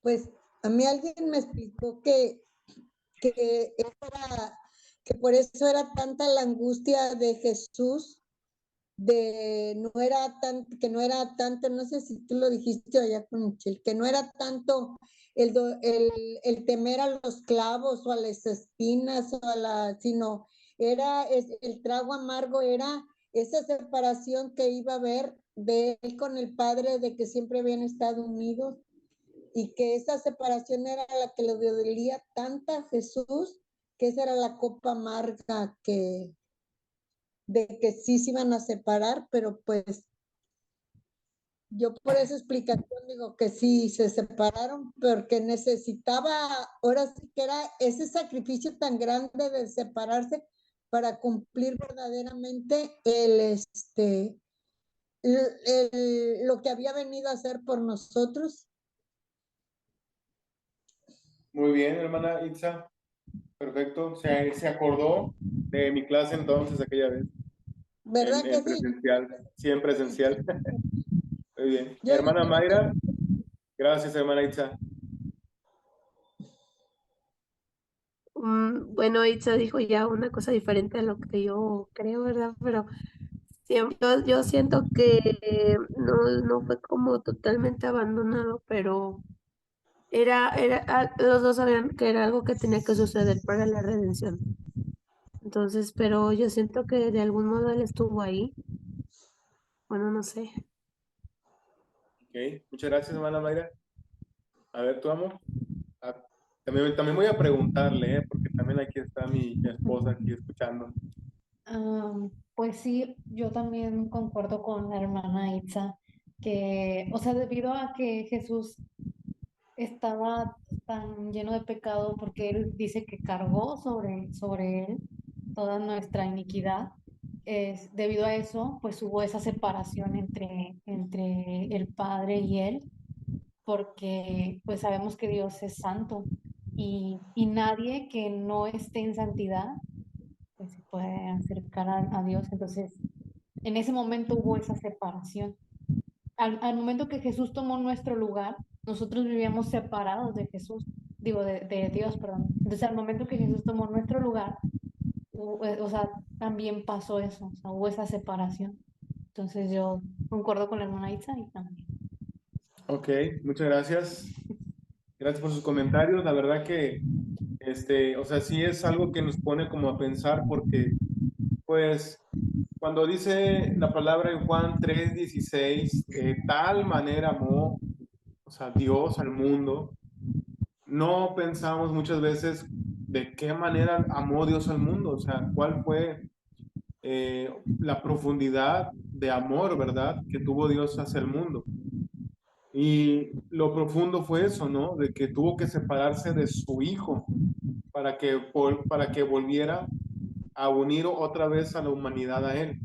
Pues a mí alguien me explicó que, que por eso era tanta la angustia de Jesús, que no era tanto, no sé si tú lo dijiste allá con Michelle, que no era tanto el temer a los clavos o a las espinas, sino el trago amargo era esa separación que iba a haber de él con el Padre, de que siempre habían estado unidos y que esa separación era la que le dolía tanta a Jesús, que esa era la copa amarga de que sí se iban a separar, pero pues yo por esa explicación digo que sí se separaron, porque necesitaba, ahora sí que era ese sacrificio tan grande de separarse para cumplir verdaderamente lo que había venido a hacer por nosotros. Muy bien, hermana Itza. Perfecto. Se acordó de mi clase entonces aquella vez, ¿Verdad que en sí? presencial, sí, en presencial. Muy bien. Yo Hermana digo que Mayra, gracias, hermana Itza. Bueno, Itza dijo ya una cosa diferente a lo que yo creo, ¿verdad? Pero siempre, yo siento que no fue como totalmente abandonado, pero los dos sabían que era algo que tenía que suceder para la redención. Entonces, pero yo siento que de algún modo él estuvo ahí. Bueno, no sé. Ok, muchas gracias, hermana Mayra. A ver, tu amor. Ah, también voy a preguntarle, porque también aquí está mi esposa aquí escuchando. Pues sí, yo también concuerdo con la hermana Itza, que, o sea, debido a que Jesús estaba tan lleno de pecado, porque él dice que cargó sobre él toda nuestra iniquidad, debido a eso, pues hubo esa separación entre el Padre y él, porque pues sabemos que Dios es santo y nadie que no esté en santidad pues, se puede acercar a Dios. Entonces, en ese momento hubo esa separación. Al momento que Jesús tomó nuestro lugar, nosotros vivíamos separados de Jesús, digo, de Dios, perdón. Entonces, al momento que Jesús tomó nuestro lugar, o sea, también pasó eso, o sea, hubo esa separación. Entonces, yo concuerdo con la hermana Itza y también. Ok, muchas gracias. Gracias por sus comentarios. La verdad que, o sea, sí es algo que nos pone como a pensar porque, pues, cuando dice la palabra en Juan 3:16, tal manera amó, o sea, Dios al mundo, no pensamos muchas veces de qué manera amó Dios al mundo, o sea, cuál fue la profundidad de amor, ¿verdad?, que tuvo Dios hacia el mundo. Y lo profundo fue eso, ¿no? De que tuvo que separarse de su hijo para que volviera a unir otra vez a la humanidad a él.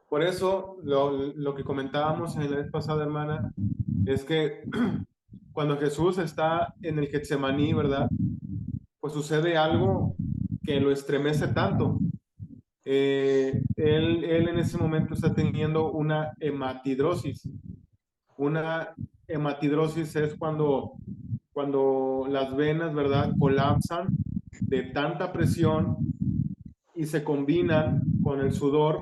Por eso, lo que comentábamos en la vez pasada, hermana, es que cuando Jesús está en el Getsemaní, ¿verdad? Pues sucede algo que lo estremece tanto. Él en ese momento está teniendo una hematidrosis. Una hematidrosis es cuando las venas, ¿verdad?, colapsan de tanta presión y se combinan con el sudor,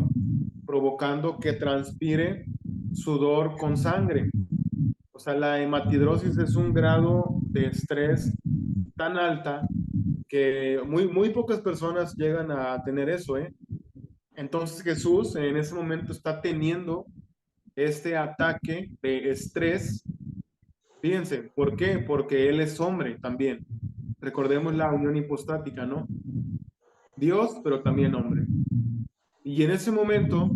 provocando que transpire sudor con sangre. O sea, la hematidrosis es un grado de estrés tan alta que muy pocas personas llegan a tener eso, ¿eh? Entonces Jesús en ese momento está teniendo este ataque de estrés. Fíjense, ¿por qué? Porque Él es hombre también. Recordemos la unión hipostática, ¿no? Dios, pero también hombre. Y en ese momento,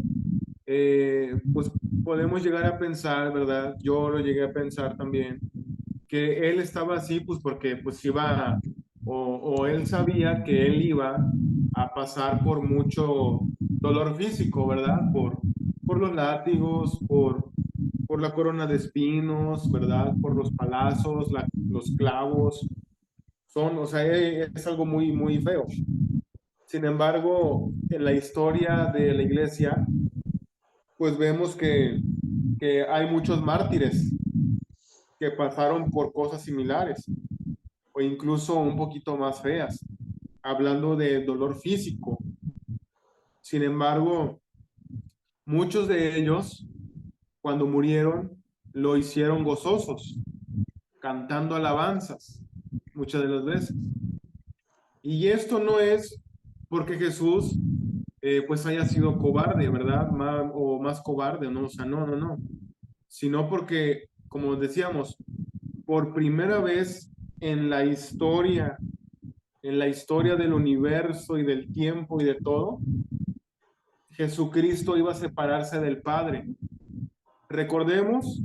pues podemos llegar a pensar, ¿verdad? Yo lo llegué a pensar también, que Él estaba así, pues porque pues iba, o Él sabía que Él iba a pasar por mucho dolor físico, ¿verdad? Por los látigos, por la corona de espinos, ¿verdad? Por los palazos, los clavos. O sea, es algo muy feo. Sin embargo, en la historia de la iglesia, pues vemos que hay muchos mártires que pasaron por cosas similares o incluso un poquito más feas, hablando de dolor físico. Sin embargo, muchos de ellos, cuando murieron, lo hicieron gozosos, cantando alabanzas, muchas de las veces. Y esto no es porque Jesús pues haya sido cobarde, ¿verdad? O más cobarde, ¿no? O sea, no. Sino porque, como decíamos, por primera vez en la historia del universo y del tiempo y de todo, Jesucristo iba a separarse del Padre. Recordemos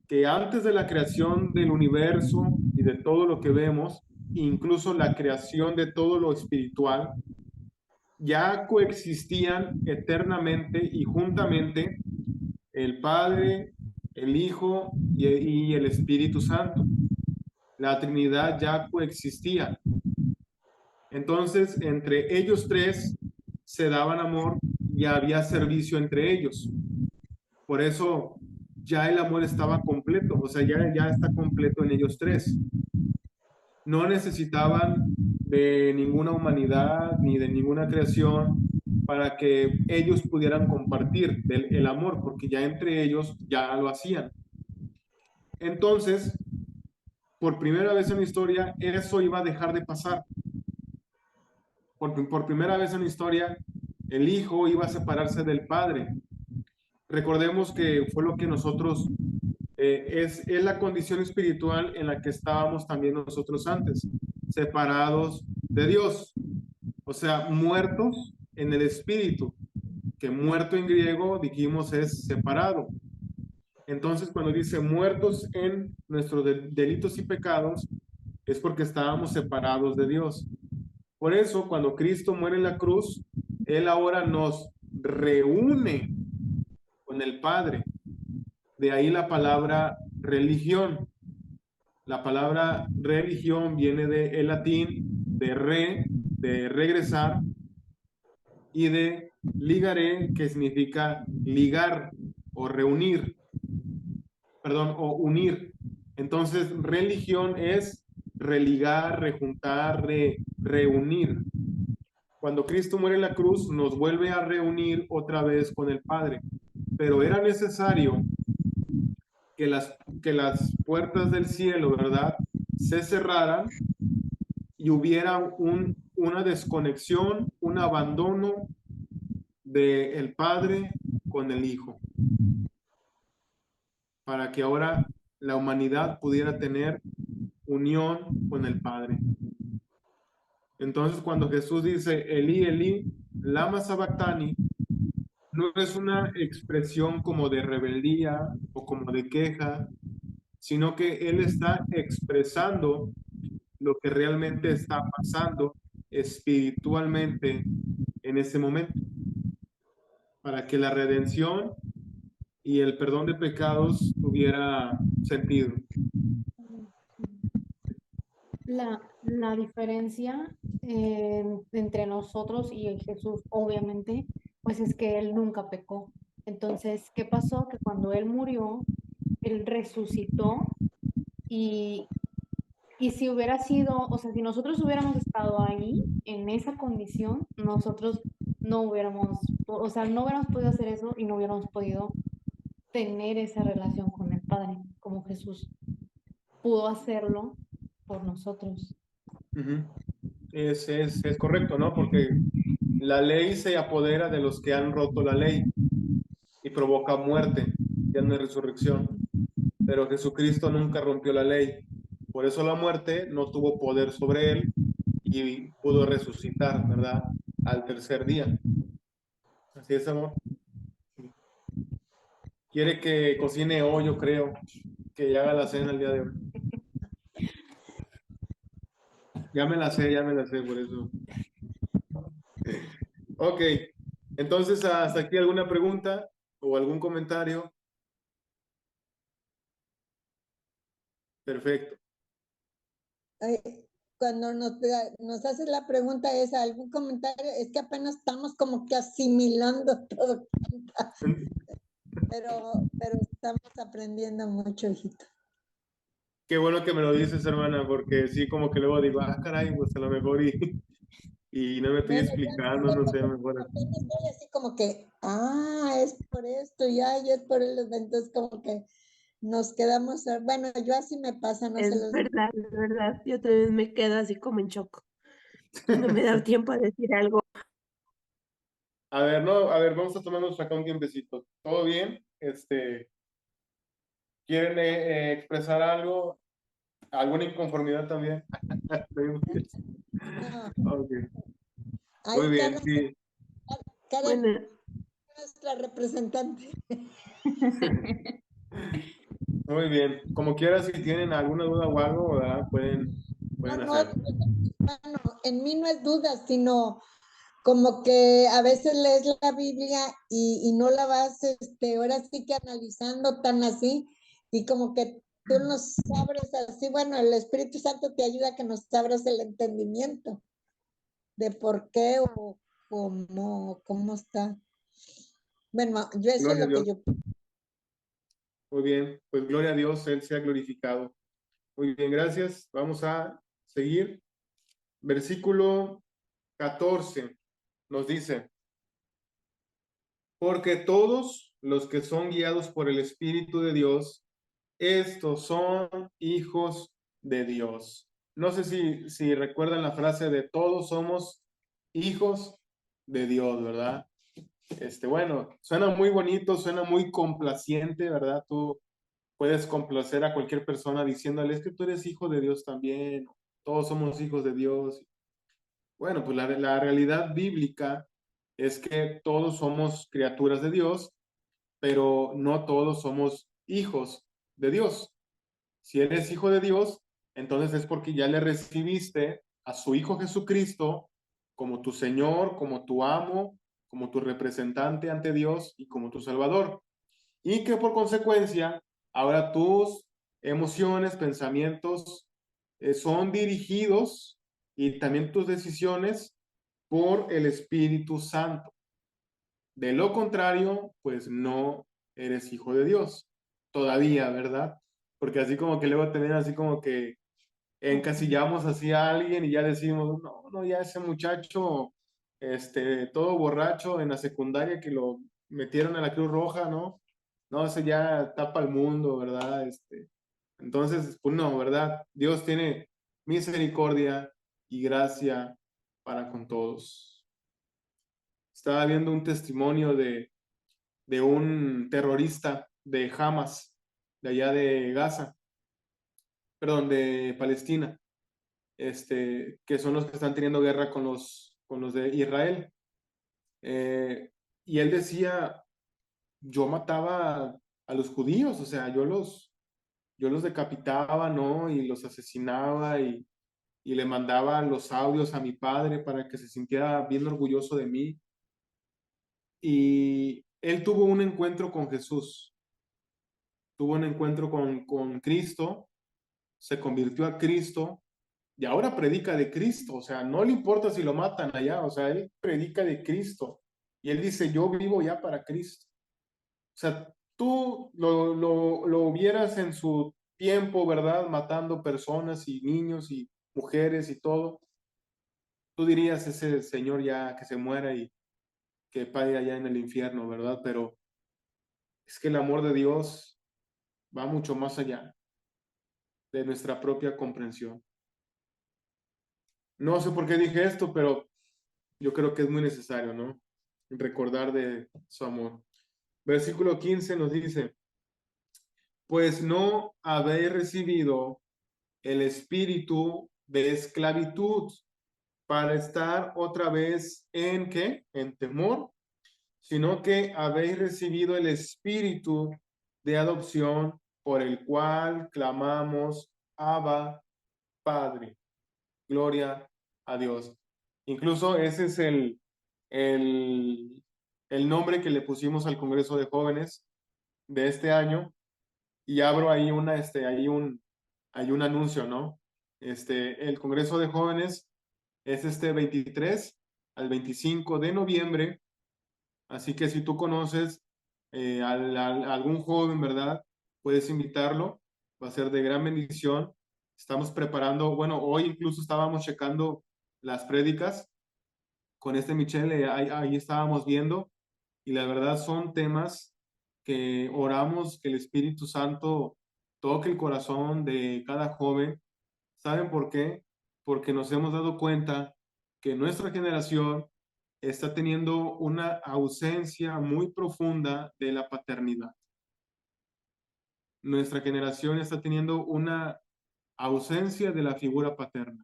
que antes de la creación del universo y de todo lo que vemos, incluso la creación de todo lo espiritual, ya coexistían eternamente y juntamente el Padre, el Hijo y el Espíritu Santo. La Trinidad ya coexistía. Entonces, entre ellos tres se daban amor y había servicio entre ellos. Por eso ya el amor estaba completo, o sea, ya está completo en ellos tres. No necesitaban de ninguna humanidad ni de ninguna creación para que ellos pudieran compartir el amor, porque ya entre ellos ya lo hacían. Entonces, por primera vez en la historia, eso iba a dejar de pasar. Por primera vez en la historia, el Hijo iba a separarse del Padre. Recordemos que fue lo que nosotros, es la condición espiritual en la que estábamos también nosotros antes, separados de Dios, o sea, muertos en el espíritu, que muerto en griego, dijimos, es separado. Entonces, cuando dice muertos en nuestros delitos y pecados, es porque estábamos separados de Dios. Por eso, cuando Cristo muere en la cruz, Él ahora nos reúne con el Padre. De ahí la palabra religión. La palabra religión viene del latín de regresar, y de ligare, que significa ligar o reunir, perdón, o unir. Entonces, religión es religar, rejuntar, reunir. Cuando Cristo muere en la cruz, nos vuelve a reunir otra vez con el Padre. Pero era necesario que las puertas del cielo, ¿verdad?, se cerraran y hubiera una desconexión, un abandono del Padre con el Hijo, para que ahora la humanidad pudiera tener unión con el Padre. Entonces, cuando Jesús dice Elí, Elí, lama sabactani, no es una expresión como de rebeldía o como de queja, sino que Él está expresando lo que realmente está pasando espiritualmente en ese momento, para que la redención y el perdón de pecados tuviera sentido. La diferencia entre nosotros y Jesús, obviamente, pues es que Él nunca pecó. Entonces, ¿qué pasó? Que cuando Él murió, Él resucitó y si hubiera sido, o sea, si nosotros hubiéramos estado ahí, en esa condición, nosotros no hubiéramos, o sea, no hubiéramos podido hacer eso y no hubiéramos podido tener esa relación con el Padre, como Jesús pudo hacerlo por nosotros. Uh-huh. Es correcto, ¿no? Porque la ley se apodera de los que han roto la ley y provoca muerte, ya no hay resurrección. Pero Jesucristo nunca rompió la ley. Por eso la muerte no tuvo poder sobre él y pudo resucitar, ¿verdad?, al tercer día. Así es, amor. Quiere que cocine hoy, yo creo, que haga la cena el día de hoy. Ya me la sé, por eso. Ok, entonces hasta aquí alguna pregunta o algún comentario. Perfecto. Cuando nos haces la pregunta esa, algún comentario, es que apenas estamos como que asimilando todo. Pero estamos aprendiendo mucho, hijito. Qué bueno que me lo dices, hermana, porque sí, como que luego digo, caray, pues a lo mejor y no me estoy explicando, no sé, mejor. Estoy así como que, es por esto, ya es por el, entonces como que nos quedamos, bueno, yo así me pasa, no sé. Es verdad, yo también me quedo así como en shock. No me da tiempo a decir algo. A ver, vamos a tomarnos acá un tiempecito. ¿Todo bien? ¿Quieren expresar algo? ¿Alguna inconformidad también? No. Okay. Muy bien, sí. Karen, Bueno. Nuestra representante. Muy bien. Como quiera, si tienen alguna duda o algo, ¿verdad?, pueden hacerlo. Bueno, en mí no es duda, sino como que a veces lees la Biblia y no la vas, ahora sí que analizando tan así, y como que tú nos abres así, bueno, el Espíritu Santo te ayuda a que nos abras el entendimiento de por qué o cómo está. Bueno, yo eso Gloria es lo que yo... Muy bien, pues gloria a Dios, Él sea glorificado. Muy bien, gracias. Vamos a seguir. versículo 14 nos dice, porque todos los que son guiados por el Espíritu de Dios, estos son hijos de Dios. No sé si recuerdan la frase de todos somos hijos de Dios, ¿verdad? Bueno, suena muy bonito, suena muy complaciente, ¿verdad? Tú puedes complacer a cualquier persona diciéndole, es que tú eres hijo de Dios también, todos somos hijos de Dios. Bueno, pues la realidad bíblica es que todos somos criaturas de Dios, pero no todos somos hijos de Dios. Si eres hijo de Dios, entonces es porque ya le recibiste a su Hijo Jesucristo como tu Señor, como tu amo, como tu representante ante Dios y como tu Salvador. Y que por consecuencia, ahora tus emociones, pensamientos son dirigidos y también tus decisiones por el Espíritu Santo. De lo contrario, pues no eres hijo de Dios. Todavía, ¿verdad? Porque así como que luego también así como que encasillamos así a alguien y ya decimos, no, no, ya ese muchacho, todo borracho en la secundaria que lo metieron a la Cruz Roja, ¿no? No, ese ya tapa el mundo, ¿verdad? Entonces, pues no, ¿verdad? Dios tiene misericordia y gracia para con todos. Estaba viendo un testimonio de un terrorista de Hamas, de allá de Gaza, perdón, de Palestina, que son los que están teniendo guerra con los de Israel. Y él decía, yo mataba a los judíos, o sea, yo los decapitaba, ¿no? Y los asesinaba y le mandaba los audios a mi padre para que se sintiera bien orgulloso de mí. Y él tuvo un encuentro con Jesús, tuvo un encuentro con Cristo, se convirtió a Cristo y ahora predica de Cristo, o sea, no le importa si lo matan allá, o sea, él predica de Cristo y él dice, yo vivo ya para Cristo. O sea, tú lo vieras en su tiempo, ¿verdad? Matando personas y niños y mujeres y todo. Tú dirías, ese señor ya que se muera y que pague allá en el infierno, ¿verdad? Pero es que el amor de Dios va mucho más allá de nuestra propia comprensión. No sé por qué dije esto, pero yo creo que es muy necesario, ¿no? Recordar de su amor. Versículo 15 nos dice, pues no habéis recibido el espíritu de esclavitud para estar otra vez en ¿qué? En temor, sino que habéis recibido el espíritu de adopción por el cual clamamos, Abba, Padre. Gloria a Dios. Incluso ese es el, el nombre que le pusimos al Congreso de Jóvenes de este año. Y abro ahí hay un anuncio, ¿no? El Congreso de Jóvenes es este 23 al 25 de noviembre. Así que si tú conoces a algún joven, ¿verdad? Puedes invitarlo. Va a ser de gran bendición. Estamos preparando, bueno, hoy incluso estábamos checando las prédicas con Michelle, ahí estábamos viendo, y la verdad son temas que oramos que el Espíritu Santo toque el corazón de cada joven. ¿Saben por qué? Porque nos hemos dado cuenta que nuestra generación está teniendo una ausencia muy profunda de la paternidad. Nuestra generación está teniendo una ausencia de la figura paterna.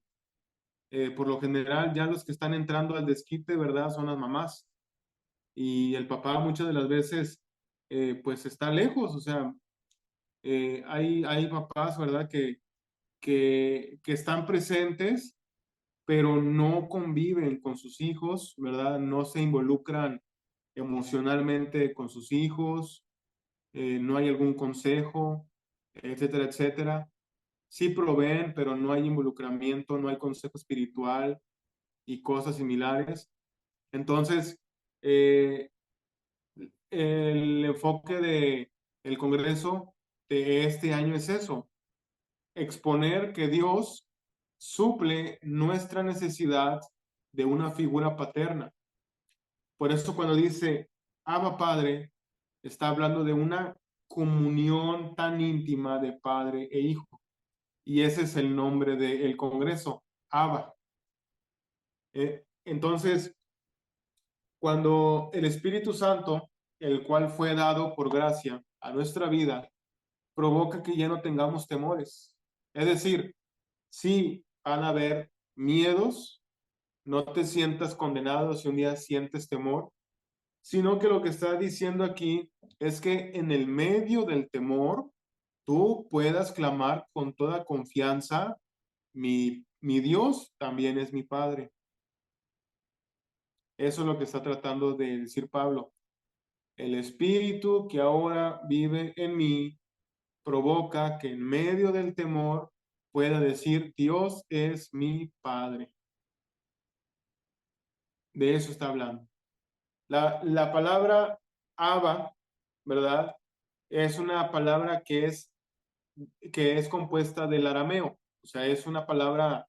Por lo general, ya los que están entrando al desquite, ¿verdad? Son las mamás. Y el papá muchas de las veces, pues está lejos. O sea, hay papás, ¿verdad? Que están presentes, pero no conviven con sus hijos, ¿verdad? No se involucran emocionalmente con sus hijos, no hay algún consejo, etcétera, etcétera. Sí proveen, pero no hay involucramiento, no hay consejo espiritual y cosas similares. Entonces, eh, el enfoque de el Congreso de este año es eso, exponer que Dios suple nuestra necesidad de una figura paterna. Por eso cuando dice Abba Padre, está hablando de una comunión tan íntima de padre e hijo. Y ese es el nombre del Congreso, Abba. Entonces, cuando el Espíritu Santo, el cual fue dado por gracia a nuestra vida, provoca que ya no tengamos temores. Es decir, sí van a haber miedos, no te sientas condenado si un día sientes temor, sino que lo que está diciendo aquí es que en el medio del temor, tú puedas clamar con toda confianza, mi Dios también es mi Padre. Eso es lo que está tratando de decir Pablo. El Espíritu que ahora vive en mí provoca que en medio del temor pueda decir, Dios es mi Padre. De eso está hablando. La palabra Abba, ¿verdad? Es una palabra que es compuesta del arameo. O sea, es una palabra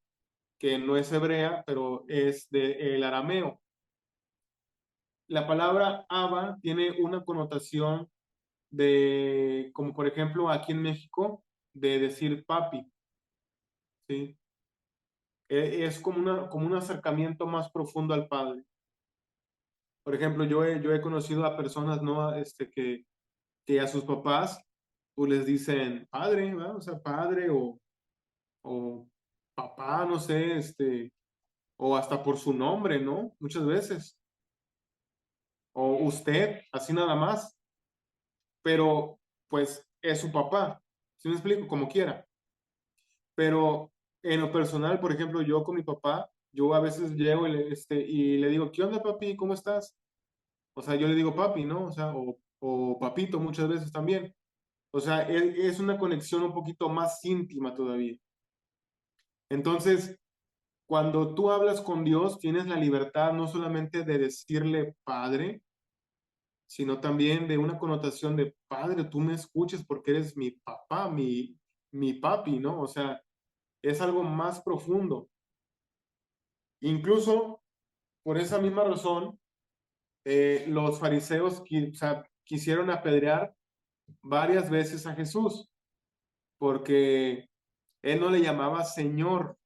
que no es hebrea, pero es del arameo. La palabra Abba tiene una connotación de, como por ejemplo aquí en México, de decir papi, ¿sí? Es como un acercamiento más profundo al Padre. Por ejemplo, yo he conocido a personas, ¿no? Que a sus papás pues les dicen padre, ¿verdad? O sea, padre o papá, no sé, o hasta por su nombre, ¿no? Muchas veces. O usted, así nada más. Pero, pues, es su papá. ¿Sí me explico? Como quiera. Pero en lo personal, por ejemplo, yo con mi papá, yo a veces llego y le digo, ¿qué onda, papi? ¿Cómo estás? O sea, yo le digo papi, ¿no? O sea, o papito muchas veces también. O sea, es una conexión un poquito más íntima todavía. Entonces, cuando tú hablas con Dios, tienes la libertad no solamente de decirle Padre, sino también de una connotación de Padre, tú me escuches porque eres mi papá, mi papi, ¿no? O sea, es algo más profundo. Incluso por esa misma razón, los fariseos o sea, quisieron apedrear varias veces a Jesús, porque él no le llamaba Señor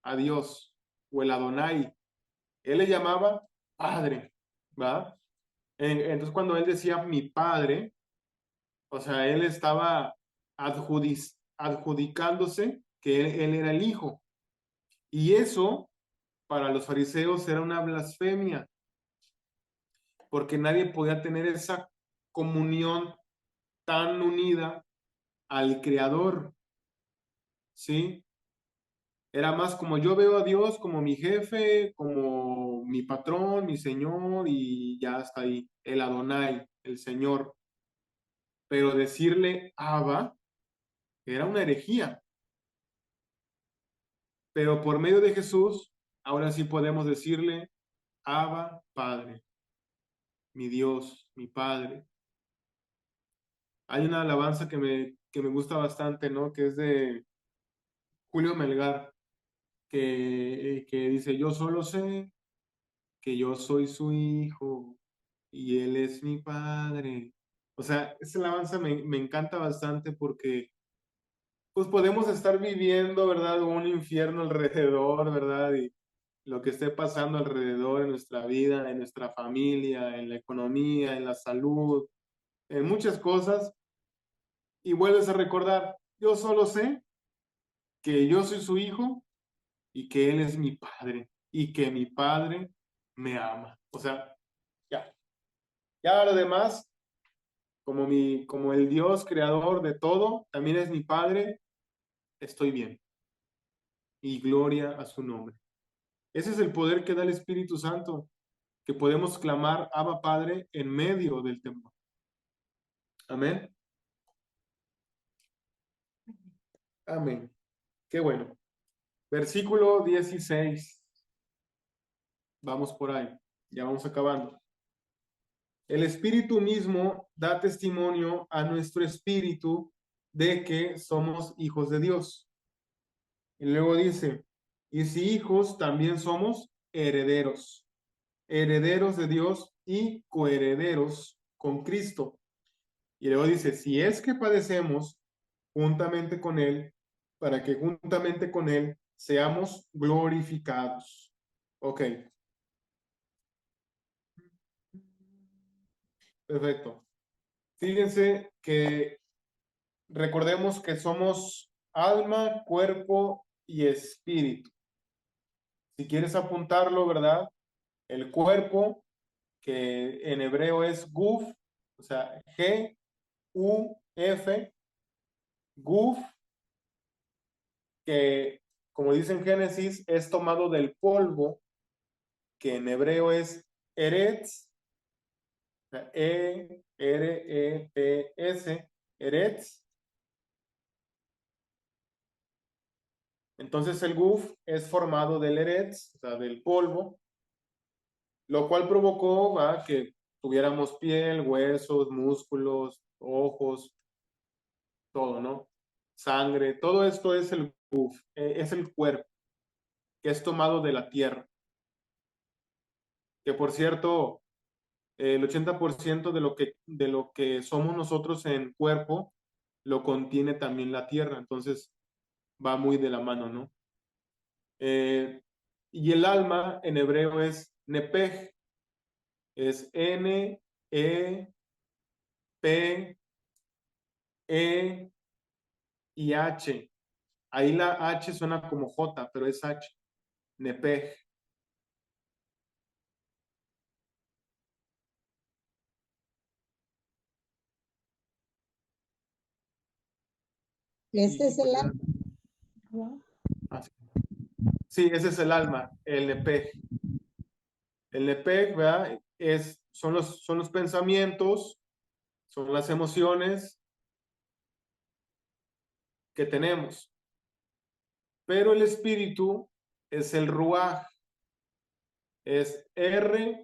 a Dios o el Adonai, él le llamaba Padre, ¿va? Entonces cuando él decía mi Padre, o sea, él estaba adjudicándose que él era el Hijo. Y eso para los fariseos era una blasfemia, porque nadie podía tener esa comunión tan unida al Creador, ¿sí? Era más como yo veo a Dios como mi jefe, como mi patrón, mi Señor, y ya está ahí, el Adonai, el Señor. Pero decirle Abba era una herejía. Pero por medio de Jesús, ahora sí podemos decirle Abba, Padre, mi Dios, mi Padre. Hay una alabanza que me gusta bastante, ¿no? Que es de Julio Melgar, que dice, yo solo sé que yo soy su hijo y él es mi padre. O sea, esa alabanza me encanta bastante porque pues podemos estar viviendo, ¿verdad? Un infierno alrededor, ¿verdad? Y lo que esté pasando alrededor en nuestra vida, en nuestra familia, en la economía, en la salud, en muchas cosas, y vuelves a recordar, yo solo sé que yo soy su hijo y que él es mi padre y que mi padre me ama. O sea, ya. Ya lo demás, como el Dios creador de todo, también es mi padre, estoy bien. Y gloria a su nombre. Ese es el poder que da el Espíritu Santo, que podemos clamar Abba Padre en medio del temor. Amén. Amén. Qué bueno. Versículo 16. Vamos por ahí. Ya vamos acabando. El Espíritu mismo da testimonio a nuestro espíritu de que somos hijos de Dios. Y luego dice, y si hijos, también somos herederos, herederos de Dios y coherederos con Cristo. Y luego dice, si es que padecemos juntamente con Él, para que juntamente con Él seamos glorificados. Ok. Perfecto. Fíjense que recordemos que somos alma, cuerpo y espíritu. Si quieres apuntarlo, ¿verdad? El cuerpo, que en hebreo es guf, o sea, G-U-F, guf, que como dice en Génesis, es tomado del polvo, que en hebreo es eretz, o sea, E-R-E-T-S, eretz. Entonces el guf es formado del eretz, o sea, del polvo, lo cual provocó, ¿va?, que tuviéramos piel, huesos, músculos, ojos, todo, ¿no? Sangre, todo esto es el guf, es el cuerpo, que es tomado de la tierra. Que por cierto, el 80% de lo que somos nosotros en cuerpo lo contiene también la tierra, entonces va muy de la mano, ¿no? Y el alma en hebreo es nepej, es N, E, P, E y H. Ahí la H suena como J, pero es H, nepej. Ese es el Pues, alma. sí, ese es el alma, el nepej. El nepej, ¿verdad? Son los pensamientos, son las emociones que tenemos. Pero el espíritu es el ruaj, es R-U-A-J,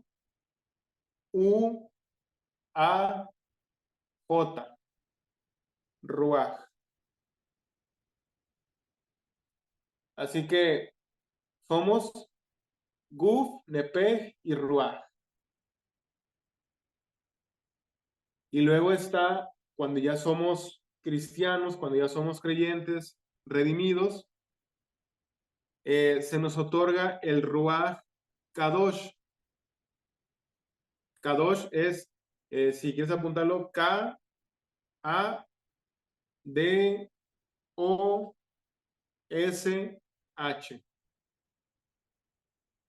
ruaj. Así que somos guf, nepej y ruaj. Y luego está cuando ya somos cristianos, cuando ya somos creyentes, redimidos, se nos otorga el ruaj kadosh. Kadosh es, si quieres apuntarlo, K-A-D-O-S-H.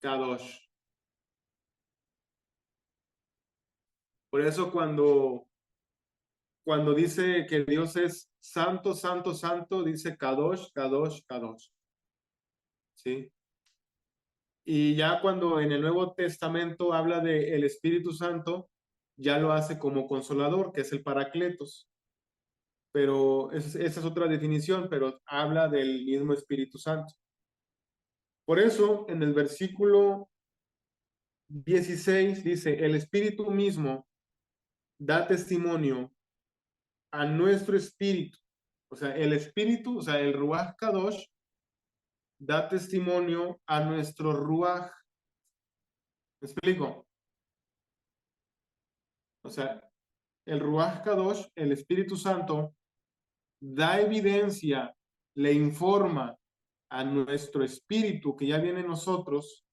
Kadosh. Por eso cuando dice que Dios es santo, santo, santo, dice Kadosh, Kadosh, Kadosh. ¿Sí? Y ya cuando en el Nuevo Testamento habla de el Espíritu Santo, ya lo hace como consolador, que es el Paracletos. Pero esa es otra definición, pero habla del mismo Espíritu Santo. Por eso, en el versículo 16 dice, el Espíritu mismo da testimonio a nuestro espíritu. O sea, el Espíritu, o sea, el Ruach Kadosh, da testimonio a nuestro Ruach. ¿Me explico? O sea, el Ruach Kadosh, el Espíritu Santo, da evidencia, le informa a nuestro espíritu que ya viene en nosotros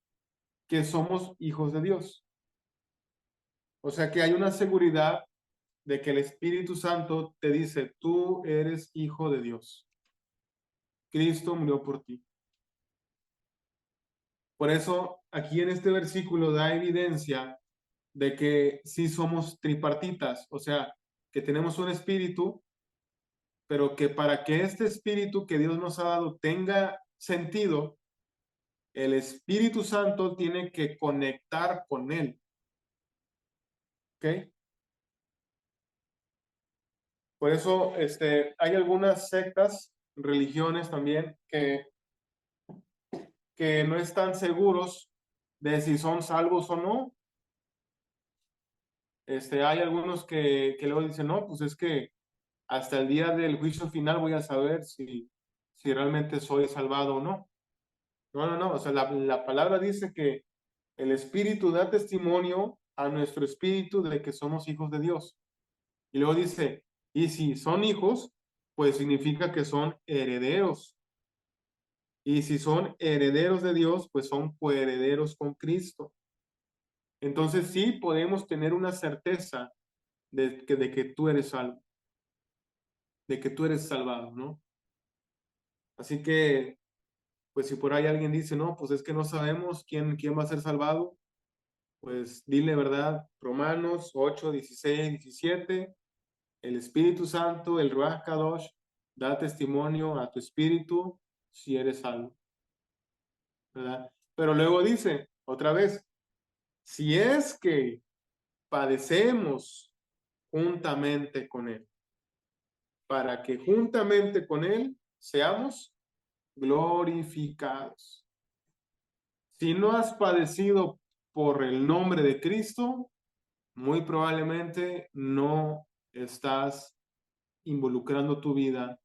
que somos hijos de Dios. O sea que hay una seguridad de que el Espíritu Santo te dice, tú eres hijo de Dios. Cristo murió por ti. Por eso aquí en este versículo da evidencia de que sí somos tripartitas, o sea, que tenemos un espíritu, pero que para que este espíritu que Dios nos ha dado tenga sentido, el Espíritu Santo tiene que conectar con él. ¿Ok? Por eso hay algunas sectas, religiones también, que no están seguros de si son salvos o no. Hay algunos que luego dicen, no, pues es que hasta el día del juicio final voy a saber si realmente soy salvado o no. No. O sea, la palabra dice que el Espíritu da testimonio a nuestro espíritu de que somos hijos de Dios. Y luego dice, y si son hijos, pues significa que son herederos. Y si son herederos de Dios, pues son coherederos con Cristo. Entonces sí podemos tener una certeza de que tú eres salvo, de que tú eres salvado, ¿no? Así que, pues si por ahí alguien dice, no, pues es que no sabemos quién va a ser salvado, pues dile verdad, Romanos 8, 16, 17, el Espíritu Santo, el Ruach Kadosh, da testimonio a tu espíritu si eres salvo, ¿verdad? Pero luego dice, otra vez, si es que padecemos juntamente con Él, para que juntamente con Él seamos glorificados. Si no has padecido por el nombre de Cristo, muy probablemente no estás involucrando tu vida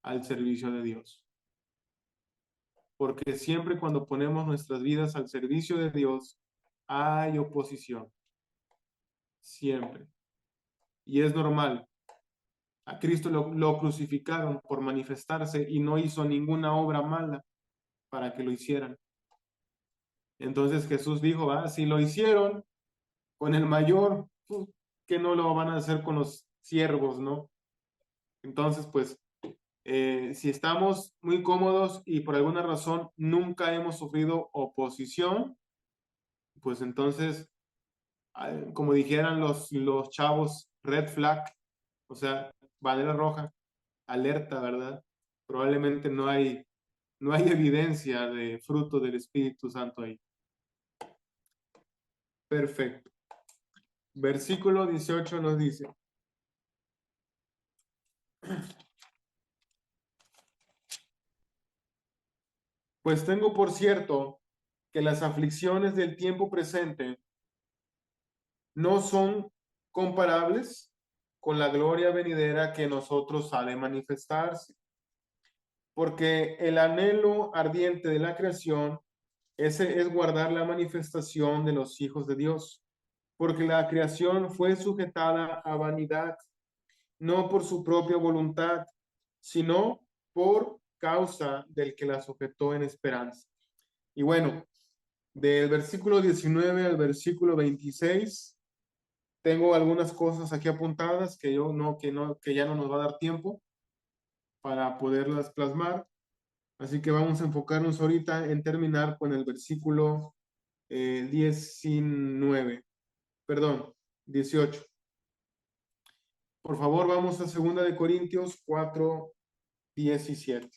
al servicio de Dios. Porque siempre cuando ponemos nuestras vidas al servicio de Dios, hay oposición. Siempre. Y es normal. A Cristo lo crucificaron por manifestarse y no hizo ninguna obra mala para que lo hicieran. Entonces Jesús dijo, si lo hicieron con el mayor, pues, ¿qué no lo van a hacer con los siervos, no? Entonces, pues, si estamos muy cómodos y por alguna razón nunca hemos sufrido oposición, pues entonces, como dijeran los chavos, red flag, o sea, bandera roja, alerta, ¿verdad? Probablemente no hay evidencia de fruto del Espíritu Santo ahí. Perfecto. Versículo 18 nos dice, pues tengo por cierto que las aflicciones del tiempo presente no son comparables con la gloria venidera que nosotros ha de manifestarse. Porque el anhelo ardiente de la creación, ese es guardar la manifestación de los hijos de Dios. Porque la creación fue sujetada a vanidad, no por su propia voluntad, sino por causa del que la sujetó en esperanza. Y bueno, del versículo 19 al versículo 26, tengo algunas cosas aquí apuntadas que que ya no nos va a dar tiempo para poderlas plasmar. Así que vamos a enfocarnos ahorita en terminar con el versículo 19, perdón, 18. Por favor, vamos a 2 de Corintios 4, 17.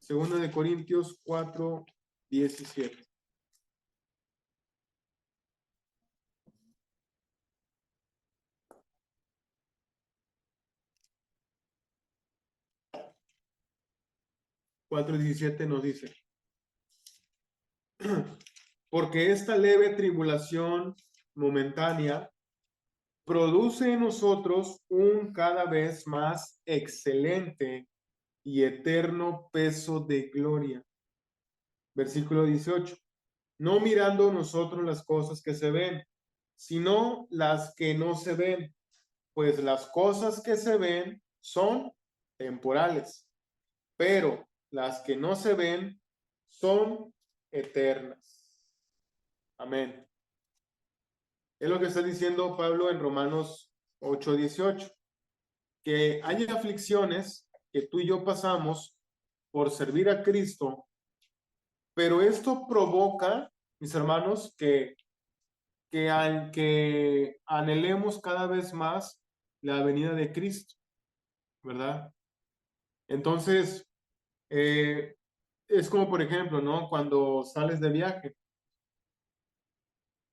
2 de Corintios 4, 17. Cuatro 17 nos dice, porque esta leve tribulación momentánea produce en nosotros un cada vez más excelente y eterno peso de gloria. Versículo 18. No mirando nosotros las cosas que se ven, sino las que no se ven, pues las cosas que se ven son temporales, pero las que no se ven son eternas. Amén. Es lo que está diciendo Pablo en Romanos 8:18, que hay aflicciones que tú y yo pasamos por servir a Cristo, pero esto provoca, mis hermanos, que anhelemos cada vez más la venida de Cristo, ¿verdad? Entonces, es como por ejemplo, ¿no? Cuando sales de viaje,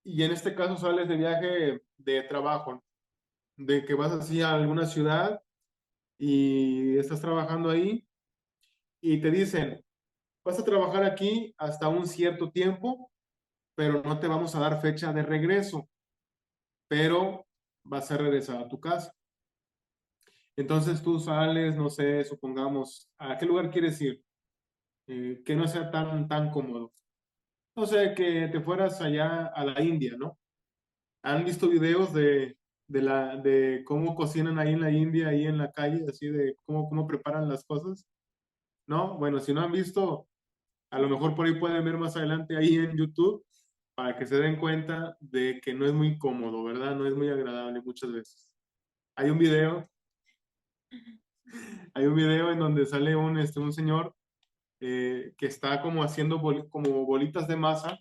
y en este caso sales de viaje de trabajo, de que vas así a alguna ciudad y estás trabajando ahí y te dicen, vas a trabajar aquí hasta un cierto tiempo, pero no te vamos a dar fecha de regreso, pero vas a regresar a tu casa. Entonces tú sales, no sé, supongamos, ¿a qué lugar quieres ir? que no sea tan cómodo. No sé, que te fueras allá a la India, ¿no? ¿Han visto videos de cómo cocinan ahí en la India, ahí en la calle, así de cómo preparan las cosas? ¿No? Bueno, si no han visto, a lo mejor por ahí pueden ver más adelante ahí en YouTube para que se den cuenta de que no es muy cómodo, ¿verdad? No es muy agradable muchas veces. Hay un video, hay un video en donde sale un señor que está como haciendo como bolitas de masa,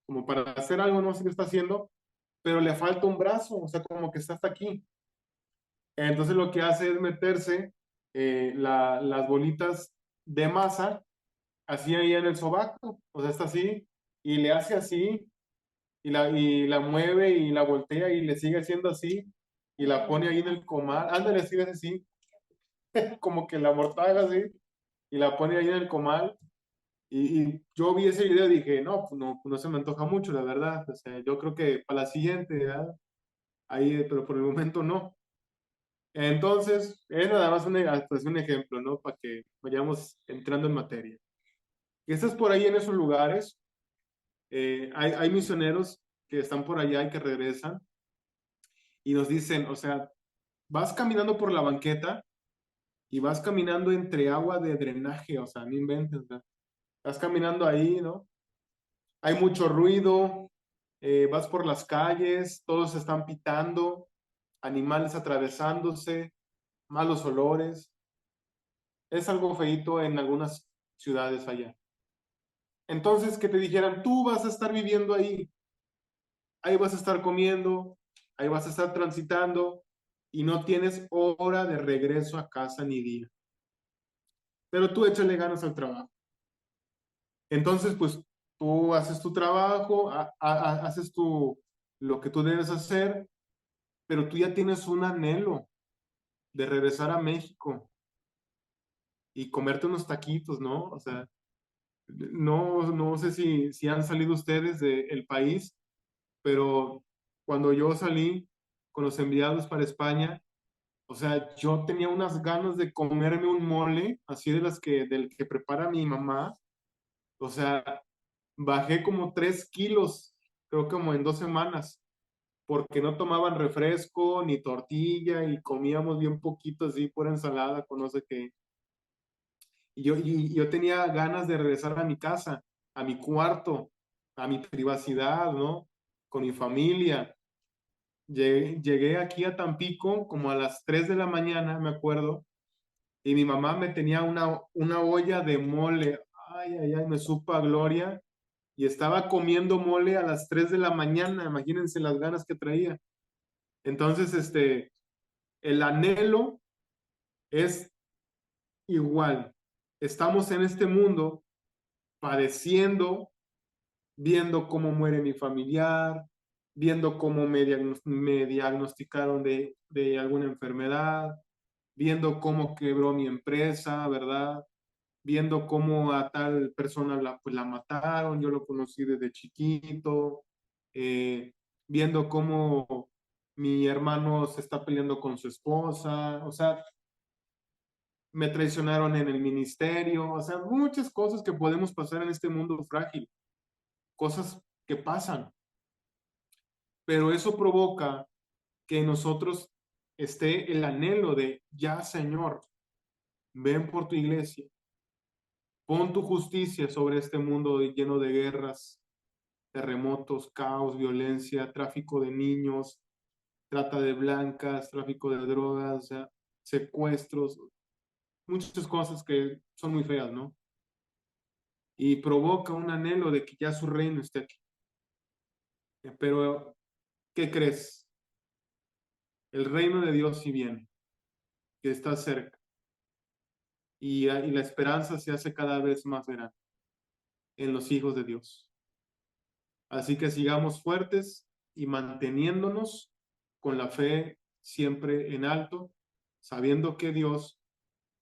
como para hacer algo, no sé qué está haciendo, pero le falta un brazo, o sea, como que está hasta aquí. Entonces lo que hace es meterse las bolitas de masa así ahí en el sobaco, o sea, está así, y le hace así, y la mueve y la voltea y le sigue haciendo así, y la pone ahí en el comal, ándale, sigue así, como que la mortaja así, y la pone ahí en el comal, y yo vi ese video y dije, no, pues no se me antoja mucho, la verdad, o sea, yo creo que para la siguiente, ¿verdad? Ahí, pero por el momento no. Entonces, es nada más pues un ejemplo, ¿no? Para que vayamos entrando en materia. Y estás por ahí en esos lugares, hay misioneros que están por allá y que regresan y nos dicen, o sea, vas caminando por la banqueta y vas caminando entre agua de drenaje, o sea, no inventes, o sea, vas caminando ahí, ¿no? Hay mucho ruido, vas por las calles, todos están pitando, animales atravesándose, malos olores. Es algo feíto en algunas ciudades allá. Entonces, que te dijeran, tú vas a estar viviendo ahí vas a estar comiendo, ahí vas a estar transitando y no tienes hora de regreso a casa ni día. Pero tú échale ganas al trabajo. Entonces, pues tú haces tu trabajo, haces lo que tú debes hacer, pero tú ya tienes un anhelo de regresar a México y comerte unos taquitos, ¿no? O sea, no sé si han salido ustedes del país, pero cuando yo salí con los enviados para España, o sea, yo tenía unas ganas de comerme un mole, así del que prepara mi mamá. O sea, bajé como 3 kilos, creo que como en 2 semanas, porque no tomaban refresco ni tortilla y comíamos bien poquito así, pura ensalada con no sé qué. Y yo tenía ganas de regresar a mi casa, a mi cuarto, a mi privacidad, ¿no? Con mi familia. Llegué aquí a Tampico como a las 3 de la mañana, me acuerdo, y mi mamá me tenía una olla de mole. Ay, ay, ay, me supo a gloria. Y estaba comiendo mole a las 3 de la mañana, imagínense las ganas que traía. Entonces, el anhelo es igual. Estamos en este mundo padeciendo, viendo cómo muere mi familiar, viendo cómo me diagnosticaron de alguna enfermedad, viendo cómo quebró mi empresa, ¿verdad? Viendo cómo a tal persona pues la mataron, yo lo conocí desde chiquito, eh, viendo cómo mi hermano se está peleando con su esposa, o sea, me traicionaron en el ministerio, o sea, muchas cosas que podemos pasar en este mundo frágil, cosas que pasan, pero eso provoca que en nosotros esté el anhelo de, ya Señor, ven por tu iglesia, pon tu justicia sobre este mundo lleno de guerras, terremotos, caos, violencia, tráfico de niños, trata de blancas, tráfico de drogas, o sea, secuestros, muchas cosas que son muy feas, ¿no? Y provoca un anhelo de que ya su reino esté aquí. Pero, ¿qué crees? El reino de Dios sí viene, que está cerca, y la esperanza se hace cada vez más grande en los hijos de Dios. Así que sigamos fuertes y manteniéndonos con la fe siempre en alto, sabiendo que Dios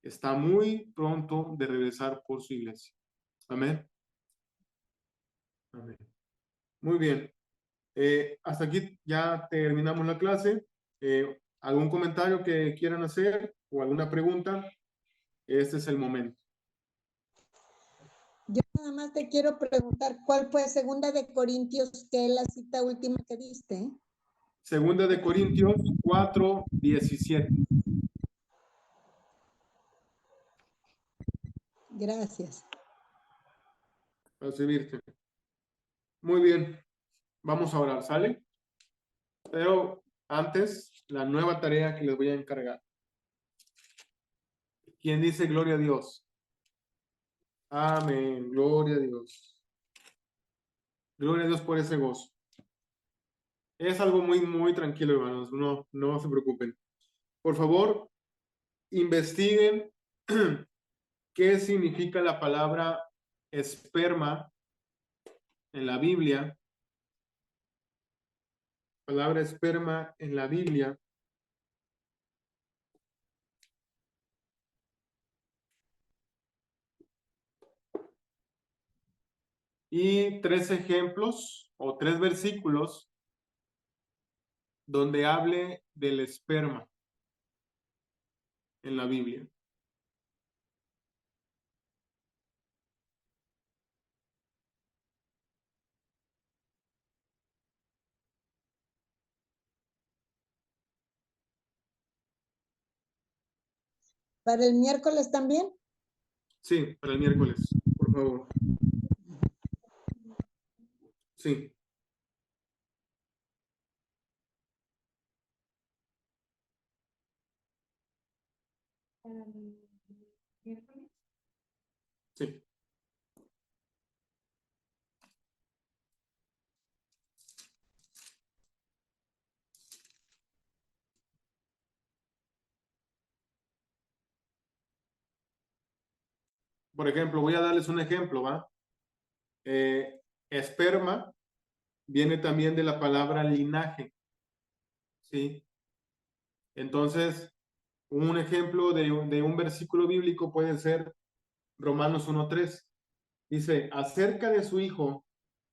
está muy pronto de regresar por su iglesia. Amén. Amén. Muy bien. Hasta aquí ya terminamos la clase. ¿Algún comentario que quieran hacer o alguna pregunta? Este es el momento. Yo nada más te quiero preguntar, ¿cuál fue 2 Corintios, que es la cita última que diste? Segunda de Corintios 4:17. Gracias. Para servirte. Muy bien. Vamos a orar, ¿sale? Pero antes, la nueva tarea que les voy a encargar. ¿Quién dice gloria a Dios? Amén. Gloria a Dios. Gloria a Dios por ese gozo. Es algo muy, muy tranquilo, hermanos. No se preocupen. Por favor, investiguen qué significa la palabra esperma en la Biblia. Palabra esperma en la Biblia. Y 3 ejemplos o 3 versículos donde hable del esperma en la Biblia. ¿Para el miércoles también? Sí, para el miércoles, por favor. Sí, Miércoles. sí. Por ejemplo, voy a darles un ejemplo, ¿va? Esperma viene también de la palabra linaje, ¿sí? Entonces, un ejemplo de un versículo bíblico puede ser Romanos 1:3. Dice, acerca de su Hijo,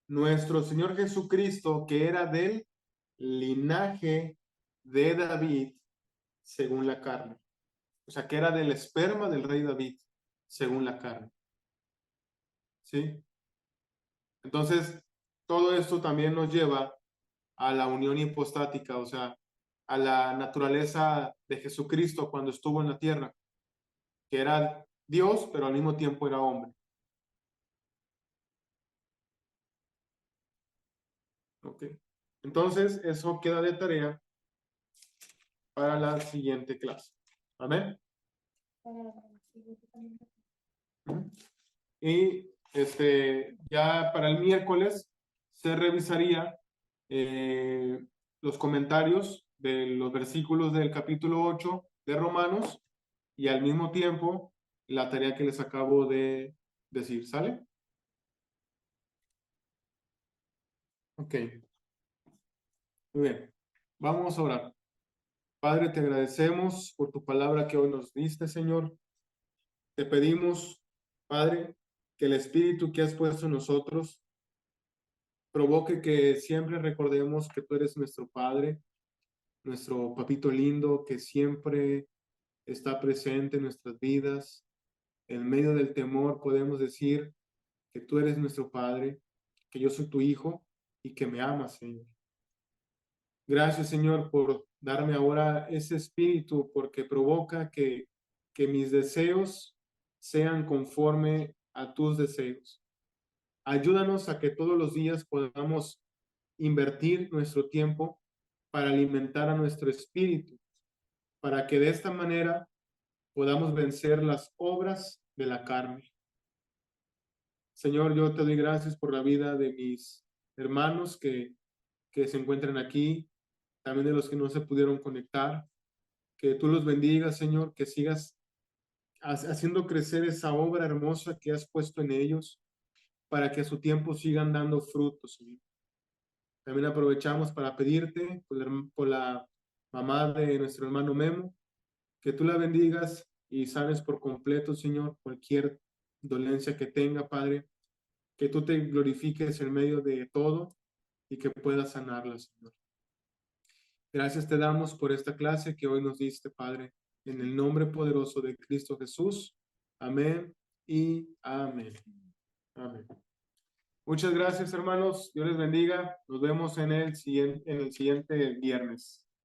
nuestro Señor Jesucristo, que era del linaje de David según la carne. O sea, que era del esperma del rey David según la carne. ¿Sí? Entonces, todo esto también nos lleva a la unión hipostática, o sea, a la naturaleza de Jesucristo cuando estuvo en la tierra, que era Dios, pero al mismo tiempo era hombre. ¿Ok? Entonces, eso queda de tarea para la siguiente clase. ¿Amén? Y ya para el miércoles se revisaría los comentarios de los versículos del capítulo 8 de Romanos y al mismo tiempo la tarea que les acabo de decir, ¿sale? Ok. Muy bien. Vamos a orar. Padre, te agradecemos por tu palabra que hoy nos diste, Señor. Te pedimos, Padre, que el Espíritu que has puesto en nosotros provoque que siempre recordemos que tú eres nuestro Padre, nuestro papito lindo, que siempre está presente en nuestras vidas. En medio del temor podemos decir que tú eres nuestro Padre, que yo soy tu Hijo y que me amas, Señor. Gracias, Señor, por darme ahora ese espíritu, porque provoca que mis deseos sean conforme a tus deseos. Ayúdanos a que todos los días podamos invertir nuestro tiempo para alimentar a nuestro espíritu, para que de esta manera podamos vencer las obras de la carne. Señor, yo te doy gracias por la vida de mis hermanos que se encuentran aquí, también de los que no se pudieron conectar. Que tú los bendigas, Señor, que sigas haciendo crecer esa obra hermosa que has puesto en ellos para que a su tiempo sigan dando frutos, Señor. También aprovechamos para pedirte por la mamá de nuestro hermano Memo, que tú la bendigas y sanes por completo, Señor, cualquier dolencia que tenga, Padre, que tú te glorifiques en medio de todo y que puedas sanarla, Señor. Gracias te damos por esta clase que hoy nos diste, Padre, en el nombre poderoso de Cristo Jesús. Amén y amén. Amén. Muchas gracias, hermanos. Dios les bendiga. Nos vemos en el siguiente viernes.